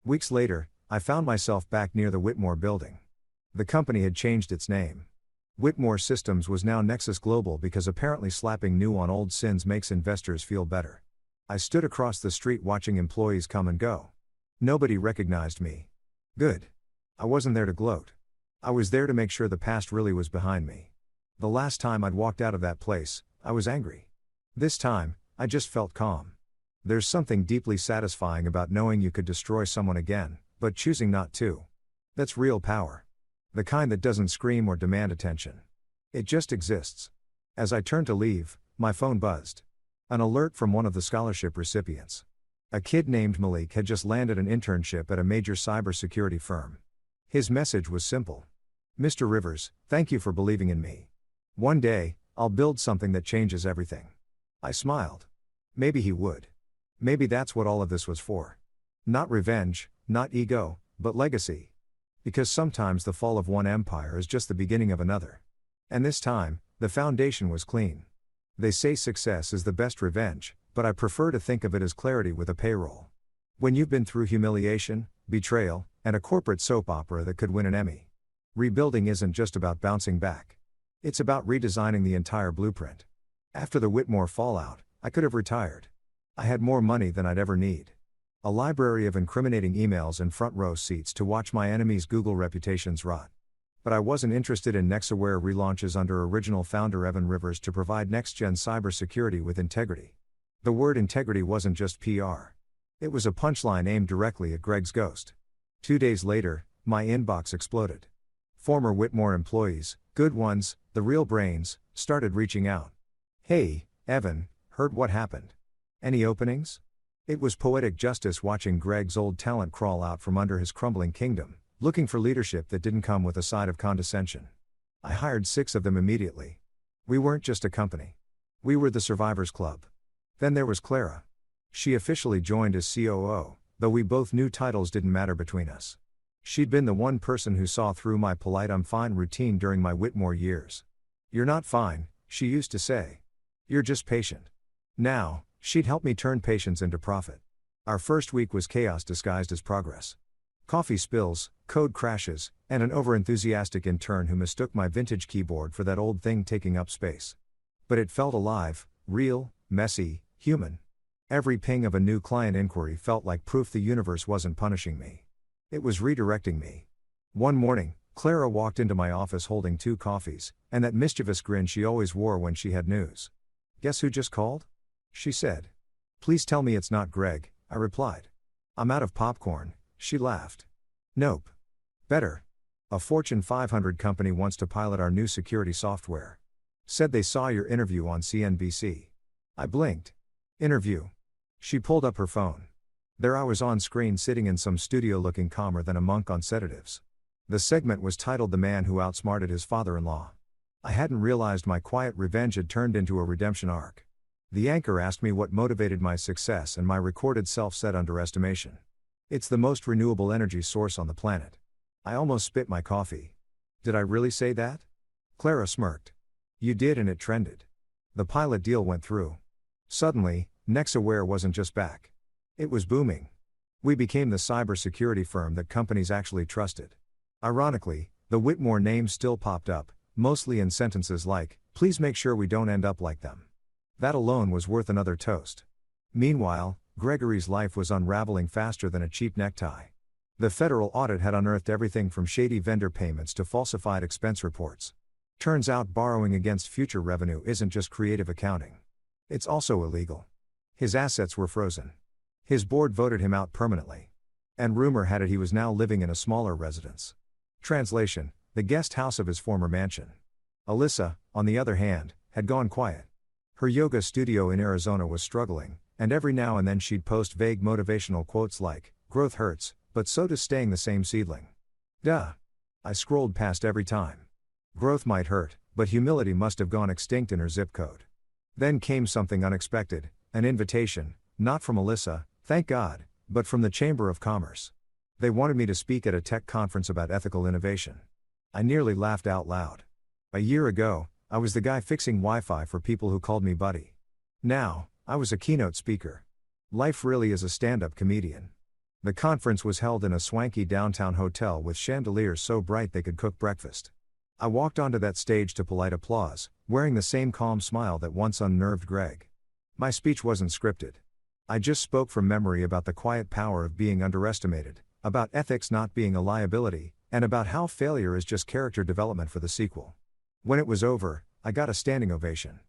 Weeks later, I found myself back near the Whitmore building. The company had changed its name. Whitmore Systems was now Nexus Global because apparently slapping new on old sins makes investors feel better. I stood across the street watching employees come and go. Nobody recognized me. Good. I wasn't there to gloat. I was there to make sure the past really was behind me. The last time I'd walked out of that place, I was angry. This time, I just felt calm. There's something deeply satisfying about knowing you could destroy someone again, but choosing not to. That's real power. The kind that doesn't scream or demand attention. It just exists. As I turned to leave, my phone buzzed. An alert from one of the scholarship recipients. A kid named Malik had just landed an internship at a major cybersecurity firm. His message was simple. Mr. Rivers, thank you for believing in me. One day, I'll build something that changes everything. I smiled. Maybe he would. Maybe that's what all of this was for. Not revenge, not ego, but legacy. Because sometimes the fall of one empire is just the beginning of another. And this time, the foundation was clean. They say success is the best revenge, but I prefer to think of it as clarity with a payroll. When you've been through humiliation, betrayal, and a corporate soap opera that could win an Emmy. Rebuilding isn't just about bouncing back. It's about redesigning the entire blueprint. After the Whitmore fallout, I could have retired. I had more money than I'd ever need. A library of incriminating emails and front row seats to watch my enemies' Google reputations rot. But I wasn't interested in Nexaware relaunches under original founder Evan Rivers to provide next-gen cybersecurity with integrity. The word integrity wasn't just PR. It was a punchline aimed directly at Greg's ghost. 2 days later, my inbox exploded. Former Whitmore employees, good ones, the real brains, started reaching out. Hey, Evan, heard what happened? Any openings? It was poetic justice watching Greg's old talent crawl out from under his crumbling kingdom, looking for leadership that didn't come with a side of condescension. I hired 6 of them immediately. We weren't just a company. We were the Survivors Club. Then there was Clara. She officially joined as COO, though we both knew titles didn't matter between us. She'd been the one person who saw through my polite "I'm fine" routine during my Whitmore years. You're not fine, she used to say. You're just patient. Now, she'd help me turn patience into profit. Our first week was chaos disguised as progress. Coffee spills, code crashes, and an overenthusiastic intern who mistook my vintage keyboard for that old thing taking up space. But it felt alive, real, messy, human. Every ping of a new client inquiry felt like proof the universe wasn't punishing me. It was redirecting me. One morning, Clara walked into my office holding 2 coffees, and that mischievous grin she always wore when she had news. Guess who just called? She said. Please tell me it's not Greg, I replied. I'm out of popcorn, She laughed. Nope. Better. A Fortune 500 company wants to pilot our new security software. Said they saw your interview on CNBC. I blinked. Interview. She pulled up her phone. There I was on screen sitting in some studio looking calmer than a monk on sedatives. The segment was titled The Man Who Outsmarted His Father-in-Law. I hadn't realized my quiet revenge had turned into a redemption arc. The anchor asked me what motivated my success, and my recorded self said underestimation. It's the most renewable energy source on the planet. I almost spit my coffee. Did I really say that? Clara smirked. You did, and it trended. The pilot deal went through. Suddenly, Nexaware wasn't just back. It was booming. We became the cybersecurity firm that companies actually trusted. Ironically, the Whitmore name still popped up, mostly in sentences like, "Please make sure we don't end up like them." That alone was worth another toast. Meanwhile, Gregory's life was unraveling faster than a cheap necktie. The federal audit had unearthed everything from shady vendor payments to falsified expense reports. Turns out borrowing against future revenue isn't just creative accounting. It's also illegal. His assets were frozen. His board voted him out permanently. And rumor had it he was now living in a smaller residence. Translation: the guest house of his former mansion. Alyssa, on the other hand, had gone quiet. Her yoga studio in Arizona was struggling, and every now and then she'd post vague motivational quotes like, "Growth hurts, but so does staying the same seedling." Duh. I scrolled past every time. Growth might hurt, but humility must have gone extinct in her zip code. Then came something unexpected, an invitation, not from Alyssa, thank God, but from the Chamber of Commerce. They wanted me to speak at a tech conference about ethical innovation. I nearly laughed out loud. A year ago, I was the guy fixing Wi-Fi for people who called me buddy. Now, I was a keynote speaker. Life really is a stand-up comedian. The conference was held in a swanky downtown hotel with chandeliers so bright they could cook breakfast. I walked onto that stage to polite applause, wearing the same calm smile that once unnerved Greg. My speech wasn't scripted. I just spoke from memory about the quiet power of being underestimated, about ethics not being a liability, and about how failure is just character development for the sequel. When it was over, I got a standing ovation.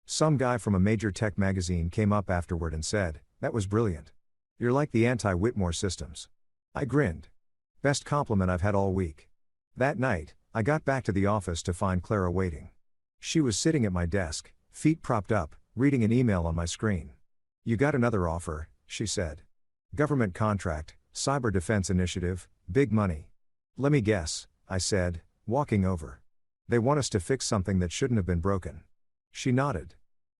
Some guy from a major tech magazine came up afterward and said, "That was brilliant. You're like the anti-Whitmore systems." I grinned. Best compliment I've had all week. That night, I got back to the office to find Clara waiting. She was sitting at my desk, feet propped up, reading an email on my screen. "You got another offer," she said. "Government contract, cyber defense initiative, big money." "Let me guess," I said, walking over. "They want us to fix something that shouldn't have been broken." She nodded.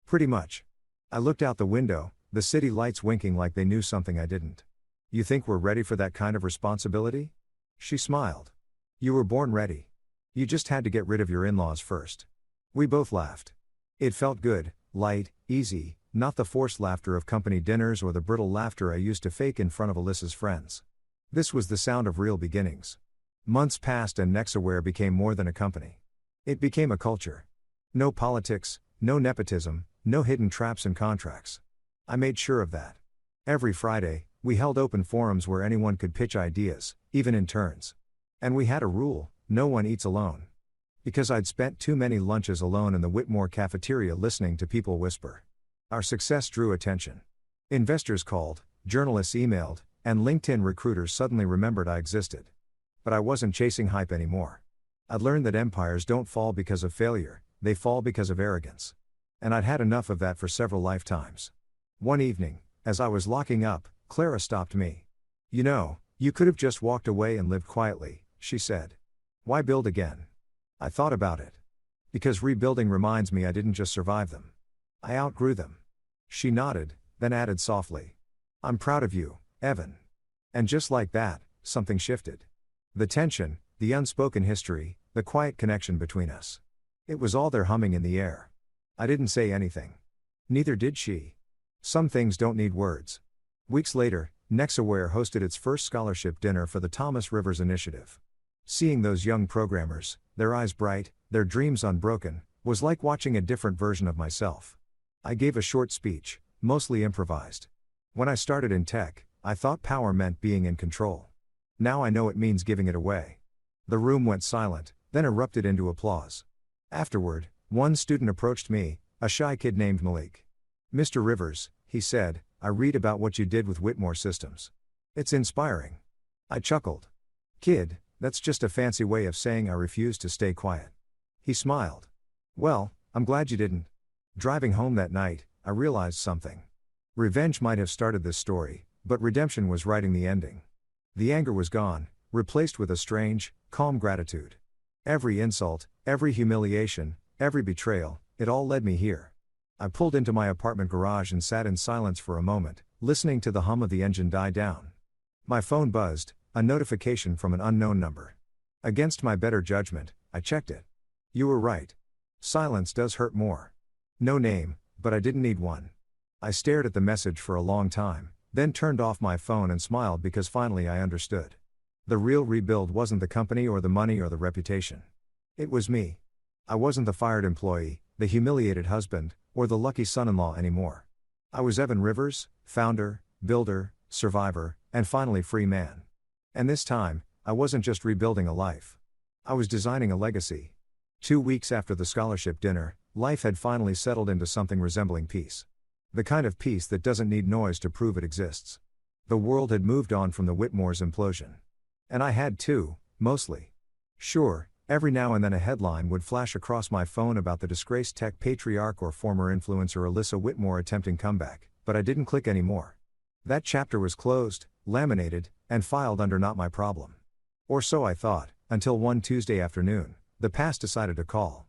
"Pretty much." I looked out the window, the city lights winking like they knew something I didn't. "You think we're ready for that kind of responsibility?" She smiled. "You were born ready. You just had to get rid of your in-laws first." We both laughed. It felt good, light, easy, not the forced laughter of company dinners or the brittle laughter I used to fake in front of Alyssa's friends. This was the sound of real beginnings. Months passed and Nexaware became more than a company. It became a culture. No politics, no nepotism, no hidden traps and contracts. I made sure of that. Every Friday, we held open forums where anyone could pitch ideas, even interns. And we had a rule: no one eats alone. Because I'd spent too many lunches alone in the Whitmore cafeteria listening to people whisper. Our success drew attention. Investors called, journalists emailed, and LinkedIn recruiters suddenly remembered I existed. But I wasn't chasing hype anymore. I'd learned that empires don't fall because of failure, they fall because of arrogance. And I'd had enough of that for several lifetimes. One evening, as I was locking up, Clara stopped me. "You know, you could have just walked away and lived quietly," she said. "Why build again?" I thought about it. Because rebuilding reminds me I didn't just survive them. I outgrew them. She nodded, then added softly, "I'm proud of you, Evan." And just like that, something shifted. The tension, the unspoken history, the quiet connection between us. It was all there humming in the air. I didn't say anything. Neither did she. Some things don't need words. Weeks later, Nexaware hosted its first scholarship dinner for the Thomas Rivers Initiative. Seeing those young programmers, their eyes bright, their dreams unbroken, was like watching a different version of myself. I gave a short speech, mostly improvised. When I started in tech, I thought power meant being in control. Now I know it means giving it away. The room went silent, then erupted into applause. Afterward, one student approached me, a shy kid named Malik. "Mr. Rivers," he said, "I read about what you did with Whitmore Systems. It's inspiring." I chuckled. Kid, that's just a fancy way of saying I refuse to stay quiet. He smiled. Well, I'm glad you didn't. Driving home that night, I realized something. Revenge might have started this story, but redemption was writing the ending. The anger was gone, replaced with a strange, calm gratitude. Every insult, every humiliation, every betrayal, it all led me here. I pulled into my apartment garage and sat in silence for a moment, listening to the hum of the engine die down. My phone buzzed, a notification from an unknown number. Against my better judgment, I checked it. You were right. Silence does hurt more. No name, but I didn't need one. I stared at the message for a long time, then turned off my phone and smiled because finally I understood. The real rebuild wasn't the company or the money or the reputation. It was me. I wasn't the fired employee, the humiliated husband, or the lucky son-in-law anymore. I was Evan Rivers, founder, builder, survivor, and finally free man. And this time, I wasn't just rebuilding a life. I was designing a legacy. 2 weeks after the scholarship dinner, life had finally settled into something resembling peace. The kind of peace that doesn't need noise to prove it exists. The world had moved on from the Whitmore's implosion. And I had too, mostly. Sure, every now and then a headline would flash across my phone about the disgraced tech patriarch or former influencer Alyssa Whitmore attempting comeback, but I didn't click anymore. That chapter was closed, laminated, and filed under not my problem. Or so I thought, until one Tuesday afternoon, the past decided to call.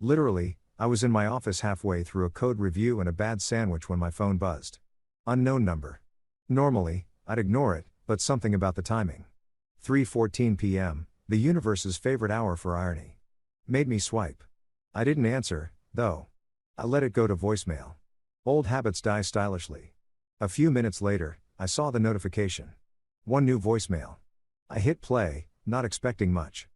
Literally, I was in my office halfway through a code review and a bad sandwich when my phone buzzed. Unknown number. Normally, I'd ignore it, but something about the timing. 3:14 p.m., the universe's favorite hour for irony, made me swipe. I didn't answer, though. I let it go to voicemail. Old habits die stylishly. A few minutes later, I saw the notification. One new voicemail. I hit play, not expecting much.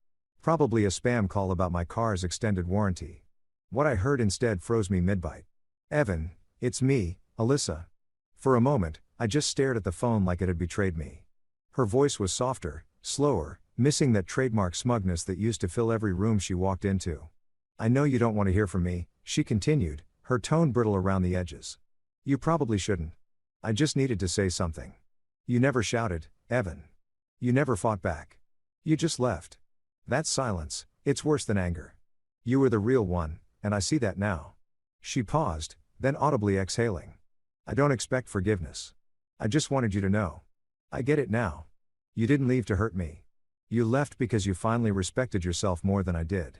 Probably a spam call about my car's extended warranty. What I heard instead froze me mid-bite. Evan, it's me, Alyssa. For a moment, I just stared at the phone like it had betrayed me. Her voice was softer, slower, missing that trademark smugness that used to fill every room she walked into. I know you don't want to hear from me, she continued, her tone brittle around the edges. You probably shouldn't. I just needed to say something. You never shouted, Evan. You never fought back. You just left. That silence, it's worse than anger. You were the real one, and I see that now. She paused, then audibly exhaling. I don't expect forgiveness. I just wanted you to know. I get it now. You didn't leave to hurt me. You left because you finally respected yourself more than I did.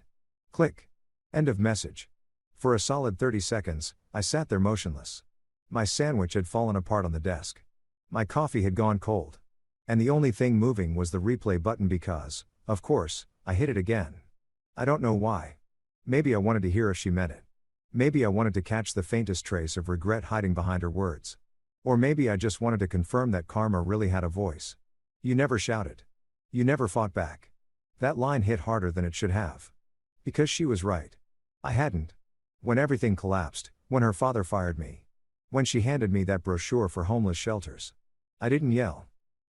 Click. End of message. For a solid 30 seconds, I sat there motionless. My sandwich had fallen apart on the desk. My coffee had gone cold. And the only thing moving was the replay button because, of course, I hit it again. I don't know why. Maybe I wanted to hear if she meant it. Maybe I wanted to catch the faintest trace of regret hiding behind her words. Or maybe I just wanted to confirm that karma really had a voice. You never shouted. You never fought back. That line hit harder than it should have. Because she was right. I hadn't. When everything collapsed, when her father fired me. When she handed me that brochure for homeless shelters. I didn't yell.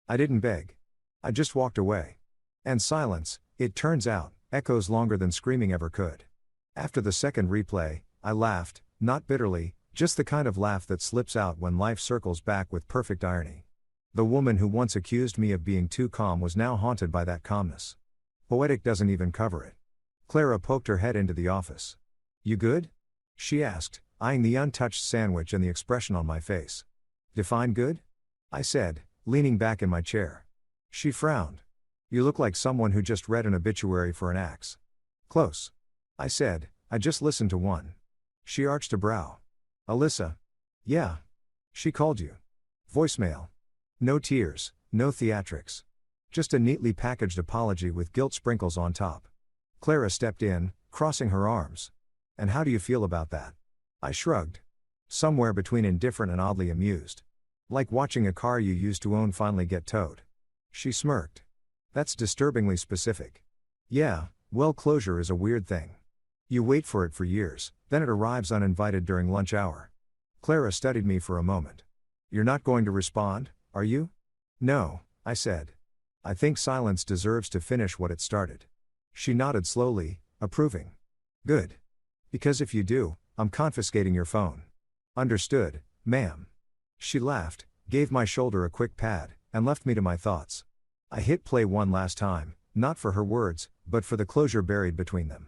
I didn't beg. I just walked away. And silence, it turns out, echoes longer than screaming ever could. After the second replay, I laughed, not bitterly, just the kind of laugh that slips out when life circles back with perfect irony. The woman who once accused me of being too calm was now haunted by that calmness. Poetic doesn't even cover it. Clara poked her head into the office. You good? She asked, eyeing the untouched sandwich and the expression on my face. Define good? I said, leaning back in my chair. She frowned. You look like someone who just read an obituary for an axe. Close. I said, I just listened to one. She arched a brow. Alyssa. Yeah. She called you. Voicemail. No tears, no theatrics. Just a neatly packaged apology with guilt sprinkles on top. Clara stepped in, crossing her arms. And how do you feel about that? I shrugged. Somewhere between indifferent and oddly amused. Like watching a car you used to own finally get towed. She smirked. That's disturbingly specific. Yeah, well, closure is a weird thing. You wait for it for years, then it arrives uninvited during lunch hour. Clara studied me for a moment. You're not going to respond, are you? No, I said. I think silence deserves to finish what it started. She nodded slowly, approving. Good. Because if you do, I'm confiscating your phone. Understood, ma'am. She laughed, gave my shoulder a quick pat, and left me to my thoughts. I hit play one last time, not for her words, but for the closure buried between them.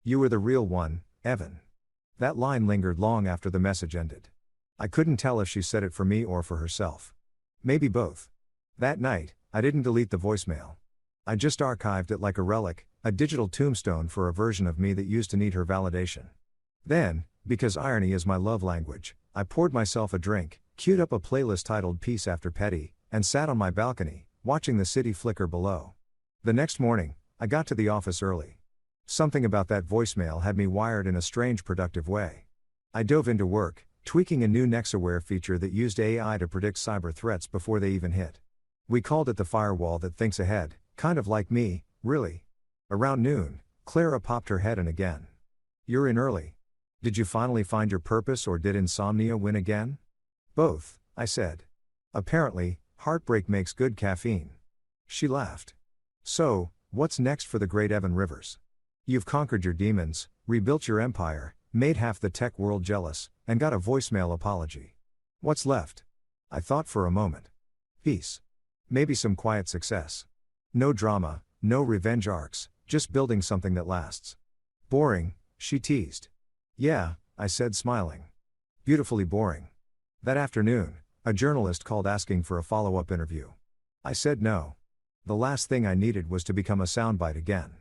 You were the real one, Evan. That line lingered long after the message ended. I couldn't tell if she said it for me or for herself. Maybe both. That night, I didn't delete the voicemail. I just archived it like a relic, a digital tombstone for a version of me that used to need her validation. Then, because irony is my love language, I poured myself a drink, queued up a playlist titled Peace After Petty, and sat on my balcony, watching the city flicker below. The next morning, I got to the office early. Something about that voicemail had me wired in a strange productive way. I dove into work, tweaking a new Nexaware feature that used AI to predict cyber threats before they even hit. We called it the firewall that thinks ahead, kind of like me, really. Around noon, Clara popped her head in again. You're in early. Did you finally find your purpose or did insomnia win again? Both, I said. Apparently, heartbreak makes good caffeine. She laughed. So, what's next for the great Evan Rivers? You've conquered your demons, rebuilt your empire, made half the tech world jealous, and got a voicemail apology. What's left? I thought for a moment. Peace. Maybe some quiet success. No drama, no revenge arcs, just building something that lasts. Boring, she teased. Yeah, I said smiling. Beautifully boring. That afternoon, a journalist called asking for a follow-up interview. I said no. The last thing I needed was to become a soundbite again.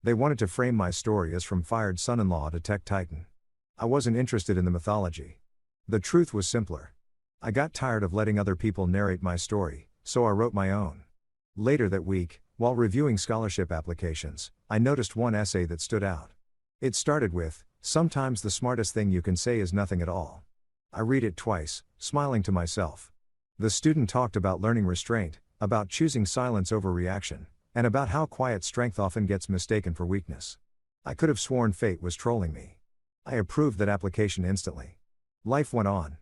They wanted to frame my story as from fired son-in-law to tech titan. I wasn't interested in the mythology. The truth was simpler. I got tired of letting other people narrate my story, so I wrote my own. Later that week, while reviewing scholarship applications, I noticed one essay that stood out. It started with, "Sometimes the smartest thing you can say is nothing at all." I read it twice, smiling to myself. The student talked about learning restraint, about choosing silence over reaction, and about how quiet strength often gets mistaken for weakness. I could have sworn fate was trolling me. I approved that application instantly. Life went on.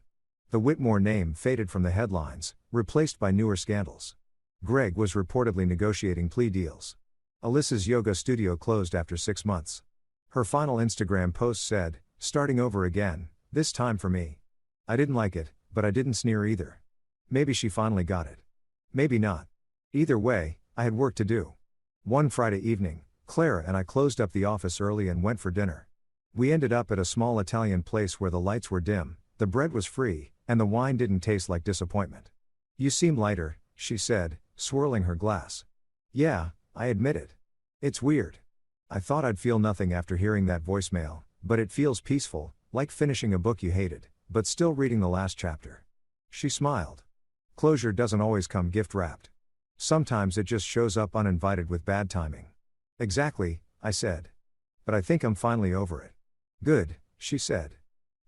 The Whitmore name faded from the headlines, replaced by newer scandals. Greg was reportedly negotiating plea deals. Alyssa's yoga studio closed after 6 months. Her final Instagram post said, "Starting over again, this time for me." I didn't like it, but I didn't sneer either. Maybe she finally got it. Maybe not. Either way, I had work to do. One Friday evening, Clara and I closed up the office early and went for dinner. We ended up at a small Italian place where the lights were dim, the bread was free, and the wine didn't taste like disappointment. "You seem lighter," she said, swirling her glass. "Yeah, I admit it. It's weird. I thought I'd feel nothing after hearing that voicemail, but it feels peaceful, like finishing a book you hated, but still reading the last chapter." She smiled. Closure doesn't always come gift-wrapped. Sometimes it just shows up uninvited with bad timing. "Exactly," I said. "But I think I'm finally over it." "Good," she said.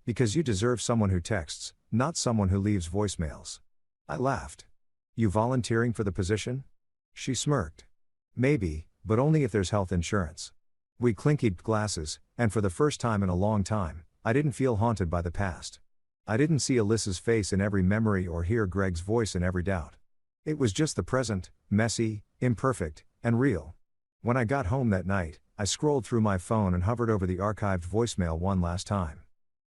"Because you deserve someone who texts, not someone who leaves voicemails." I laughed. "You volunteering for the position?" She smirked. "Maybe, but only if there's health insurance." We clinkied glasses, and for the first time in a long time, I didn't feel haunted by the past. I didn't see Alyssa's face in every memory or hear Greg's voice in every doubt. It was just the present, messy, imperfect, and real. When I got home that night, I scrolled through my phone and hovered over the archived voicemail one last time.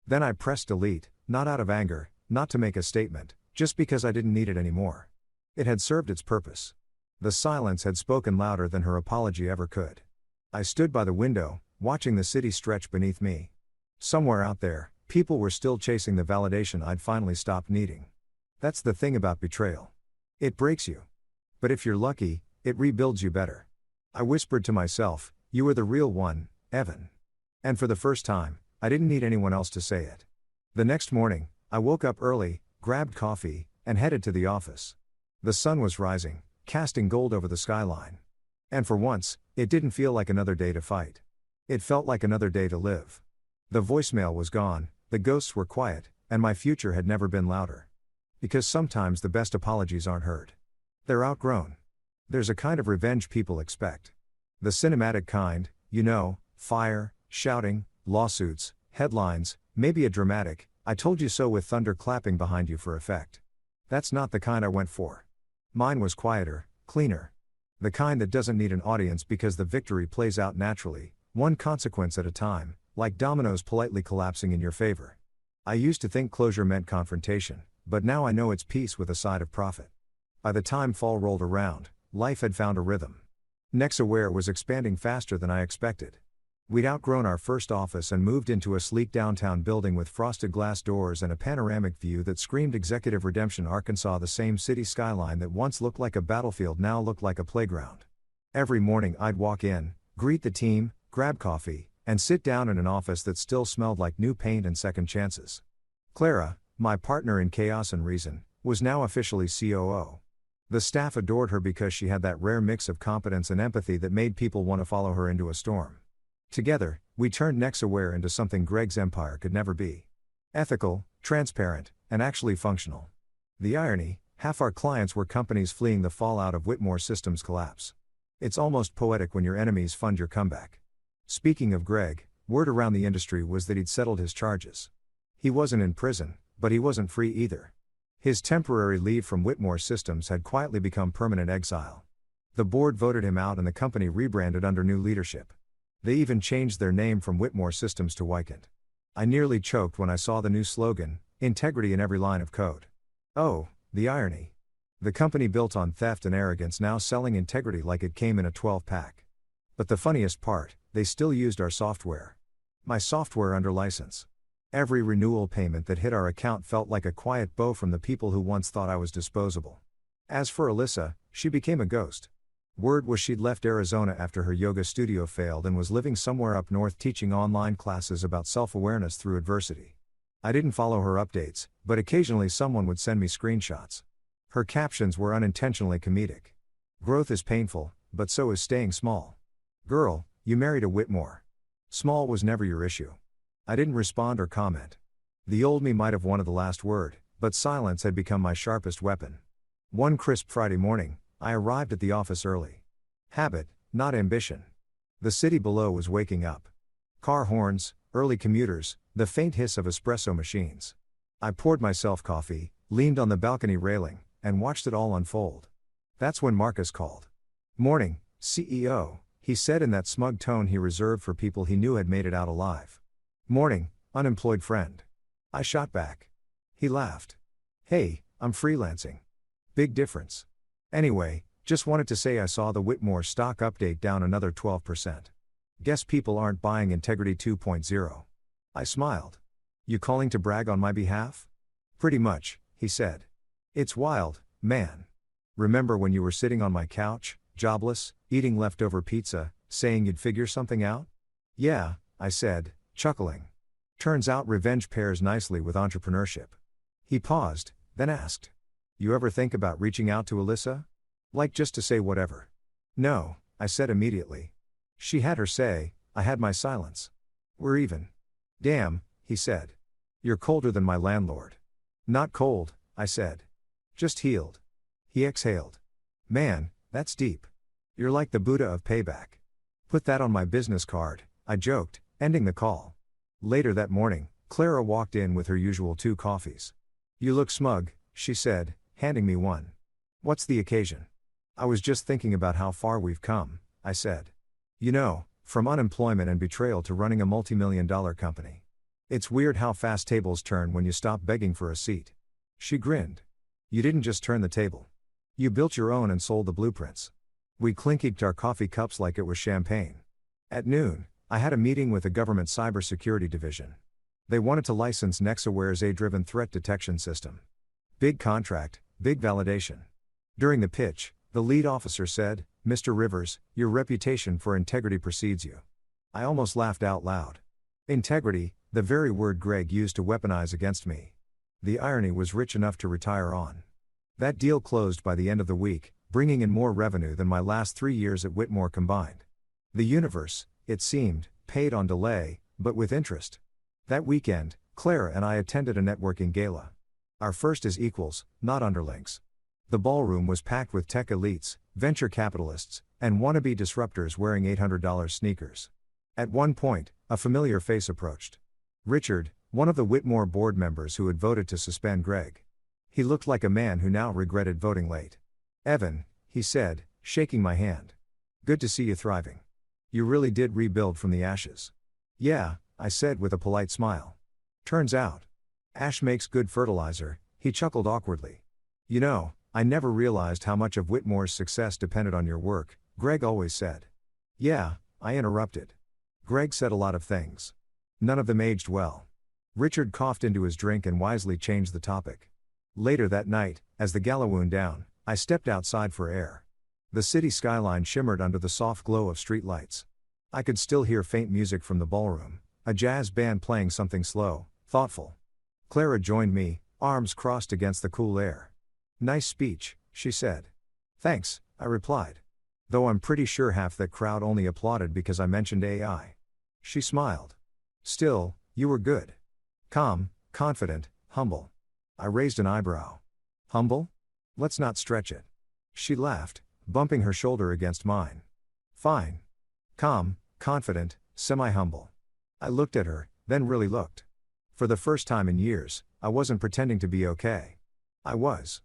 Then I pressed delete, not out of anger, not to make a statement, just because I didn't need it anymore. It had served its purpose. The silence had spoken louder than her apology ever could. I stood by the window, watching the city stretch beneath me. Somewhere out there, people were still chasing the validation I'd finally stopped needing. That's the thing about betrayal. It breaks you. But if you're lucky, it rebuilds you better. I whispered to myself, "You were the real one, Evan." And for the first time, I didn't need anyone else to say it. The next morning, I woke up early, grabbed coffee, and headed to the office. The sun was rising, casting gold over the skyline. And for once, it didn't feel like another day to fight. It felt like another day to live. The voicemail was gone, the ghosts were quiet, and my future had never been louder. Because sometimes the best apologies aren't heard. They're outgrown. There's a kind of revenge people expect. The cinematic kind, you know, fire, shouting, lawsuits, headlines, maybe a dramatic, "I told you so" with thunder clapping behind you for effect. That's not the kind I went for. Mine was quieter, cleaner. The kind that doesn't need an audience because the victory plays out naturally, one consequence at a time, like dominoes politely collapsing in your favor. I used to think closure meant confrontation, but now I know it's peace with a side of profit. By the time fall rolled around, life had found a rhythm. Nexaware was expanding faster than I expected. We'd outgrown our first office and moved into a sleek downtown building with frosted glass doors and a panoramic view that screamed Executive Redemption, Arkansas. The same city skyline that once looked like a battlefield now looked like a playground. Every morning I'd walk in, greet the team, grab coffee, and sit down in an office that still smelled like new paint and second chances. Clara, my partner in chaos and reason, was now officially COO. The staff adored her because she had that rare mix of competence and empathy that made people want to follow her into a storm. Together, we turned Nexaware into something Greg's empire could never be. Ethical, transparent, and actually functional. The irony, half our clients were companies fleeing the fallout of Whitmore Systems' collapse. It's almost poetic when your enemies fund your comeback. Speaking of Greg, word around the industry was that he'd settled his charges. He wasn't in prison, but he wasn't free either. His temporary leave from Whitmore Systems had quietly become permanent exile. The board voted him out and the company rebranded under new leadership. They even changed their name from Whitmore Systems to Weikent. I nearly choked when I saw the new slogan, integrity in every line of code. Oh, the irony. The company built on theft and arrogance now selling integrity like it came in a 12-pack. But the funniest part, they still used our software. My software under license. Every renewal payment that hit our account felt like a quiet blow from the people who once thought I was disposable. As for Alyssa, she became a ghost. Word was she'd left Arizona after her yoga studio failed and was living somewhere up north teaching online classes about self-awareness through adversity. I didn't follow her updates, but occasionally someone would send me screenshots. Her captions were unintentionally comedic. Growth is painful, but so is staying small. Girl, you married a Whitmore. Small was never your issue. I didn't respond or comment. The old me might have wanted the last word, but silence had become my sharpest weapon. One crisp Friday morning, I arrived at the office early. Habit, not ambition. The city below was waking up. Car horns, early commuters, the faint hiss of espresso machines. I poured myself coffee, leaned on the balcony railing, and watched it all unfold. That's when Marcus called. "Morning, CEO," he said in that smug tone he reserved for people he knew had made it out alive. "Morning, unemployed friend." I shot back. He laughed. "Hey, I'm freelancing." Big difference. Anyway, just wanted to say I saw the Whitmore stock update down another 12%. Guess people aren't buying Integrity 2.0. I smiled. "You calling to brag on my behalf?" "Pretty much," he said. "It's wild, man. Remember when you were sitting on my couch, jobless, eating leftover pizza, saying you'd figure something out?" "Yeah," I said, chuckling. "Turns out revenge pairs nicely with entrepreneurship." He paused, then asked, "You ever think about reaching out to Alyssa? Like just to say whatever?" "No," I said immediately. She had her say, I had my silence. "We're even." "Damn," he said. "You're colder than my landlord." "Not cold," I said. "Just healed." He exhaled. "Man, that's deep. You're like the Buddha of payback." "Put that on my business card," I joked, ending the call. Later that morning, Clara walked in with her usual 2 coffees. "You look smug," she said, handing me one. "What's the occasion?" "I was just thinking about how far we've come," I said. "You know, from unemployment and betrayal to running a multi-million-dollar company. It's weird how fast tables turn when you stop begging for a seat." She grinned. "You didn't just turn the table. You built your own and sold the blueprints." We clinkinked our coffee cups like it was champagne. At noon, I had a meeting with the government cybersecurity division. They wanted to license Nexaware's AI-driven threat detection system. Big contract, big validation. During the pitch, the lead officer said, "Mr. Rivers, your reputation for integrity precedes you." I almost laughed out loud. Integrity, the very word Greg used to weaponize against me. The irony was rich enough to retire on. That deal closed by the end of the week, bringing in more revenue than my last 3 years at Whitmore combined. The universe, it seemed, paid on delay, but with interest. That weekend, Clara and I attended a networking gala. Our first as equals, not underlings. The ballroom was packed with tech elites, venture capitalists, and wannabe disruptors wearing $800 sneakers. At one point, a familiar face approached. Richard, one of the Whitmore board members who had voted to suspend Greg. He looked like a man who now regretted voting late. "Evan," he said, shaking my hand. "Good to see you thriving. You really did rebuild from the ashes." "Yeah," I said with a polite smile. "Turns out. Ash makes good fertilizer," he chuckled awkwardly. "You know, I never realized how much of Whitmore's success depended on your work, Greg always said. Yeah, I interrupted. Greg said a lot of things. None of them aged well. Richard coughed into his drink and wisely changed the topic. Later that night, as the gala wound down, I stepped outside for air. The city skyline shimmered under the soft glow of street lights. I could still hear faint music from the ballroom, a jazz band playing something slow, thoughtful. Clara joined me, arms crossed against the cool air. Nice speech, she said. Thanks, I replied. Though I'm pretty sure half that crowd only applauded because I mentioned AI. She smiled. Still, you were good. Calm, confident, humble. I raised an eyebrow. Humble? Let's not stretch it. She laughed, bumping her shoulder against mine. Fine. Calm, confident, semi-humble. I looked at her, then really looked. For the first time in years, I wasn't pretending to be okay. I was.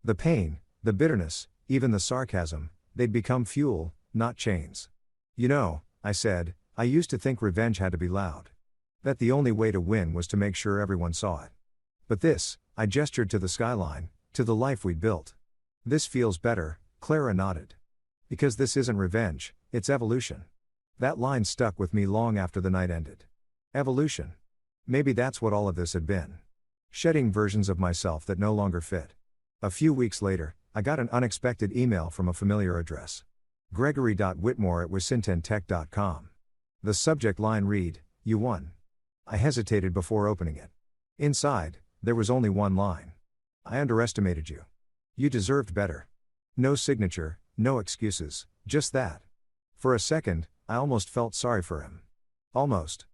The pain, the bitterness, even the sarcasm, they'd become fuel, not chains. You know, I said, I used to think revenge had to be loud. That the only way to win was to make sure everyone saw it. But this, I gestured to the skyline, to the life we'd built. This feels better, Clara nodded. Because this isn't revenge, it's evolution. That line stuck with me long after the night ended. Evolution. Maybe that's what all of this had been. Shedding versions of myself that no longer fit. A few weeks later, I got an unexpected email from a familiar address. gregory.whitmore@wisintentech.com. The subject line read, "You won." I hesitated before opening it. Inside, there was only one line. I underestimated you. You deserved better. No signature, no excuses, just that. For a second, I almost felt sorry for him. Almost.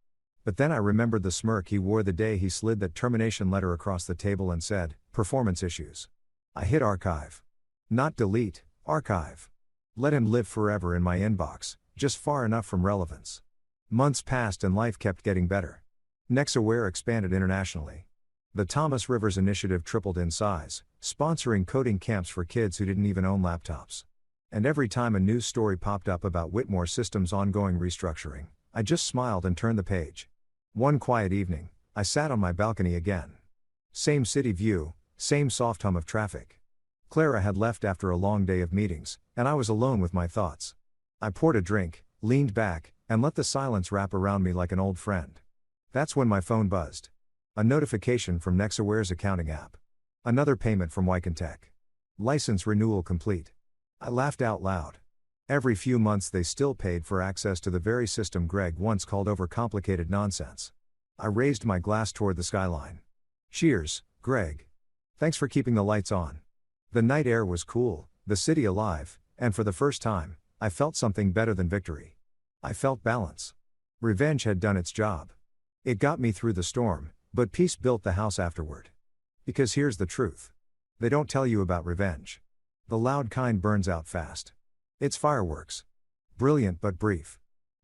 But then I remembered the smirk he wore the day he slid that termination letter across the table and said, "Performance issues." I hit archive. Not delete, archive. Let him live forever in my inbox, just far enough from relevance. Months passed and life kept getting better. Nexaware expanded internationally. The Thomas Rivers Initiative tripled in size, sponsoring coding camps for kids who didn't even own laptops. And every time a news story popped up about Whitmore Systems' ongoing restructuring, I just smiled and turned the page. One quiet evening, I sat on my balcony again. Same city view, same soft hum of traffic. Clara had left after a long day of meetings, and I was alone with my thoughts. I poured a drink, leaned back, and let the silence wrap around me like an old friend. That's when my phone buzzed. A notification from Nexaware's accounting app. Another payment from Tech. License renewal complete. I laughed out loud. Every few months they still paid for access to the very system Greg once called overcomplicated nonsense. I raised my glass toward the skyline. Cheers, Greg. Thanks for keeping the lights on. The night air was cool, the city alive, and for the first time, I felt something better than victory. I felt balance. Revenge had done its job. It got me through the storm, but peace built the house afterward. Because here's the truth. They don't tell you about revenge. The loud kind burns out fast. It's fireworks. Brilliant but brief.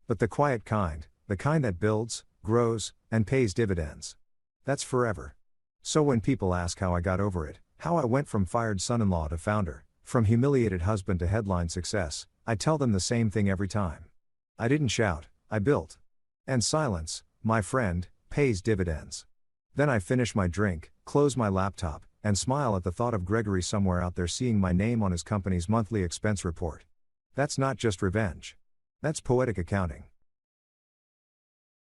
But the quiet kind, the kind that builds, grows, and pays dividends. That's forever. So when people ask how I got over it, how I went from fired son-in-law to founder, from humiliated husband to headline success, I tell them the same thing every time. I didn't shout, I built. And silence, my friend, pays dividends. Then I finish my drink, close my laptop, and smile at the thought of Gregory somewhere out there seeing my name on his company's monthly expense report. That's not just revenge. That's poetic accounting.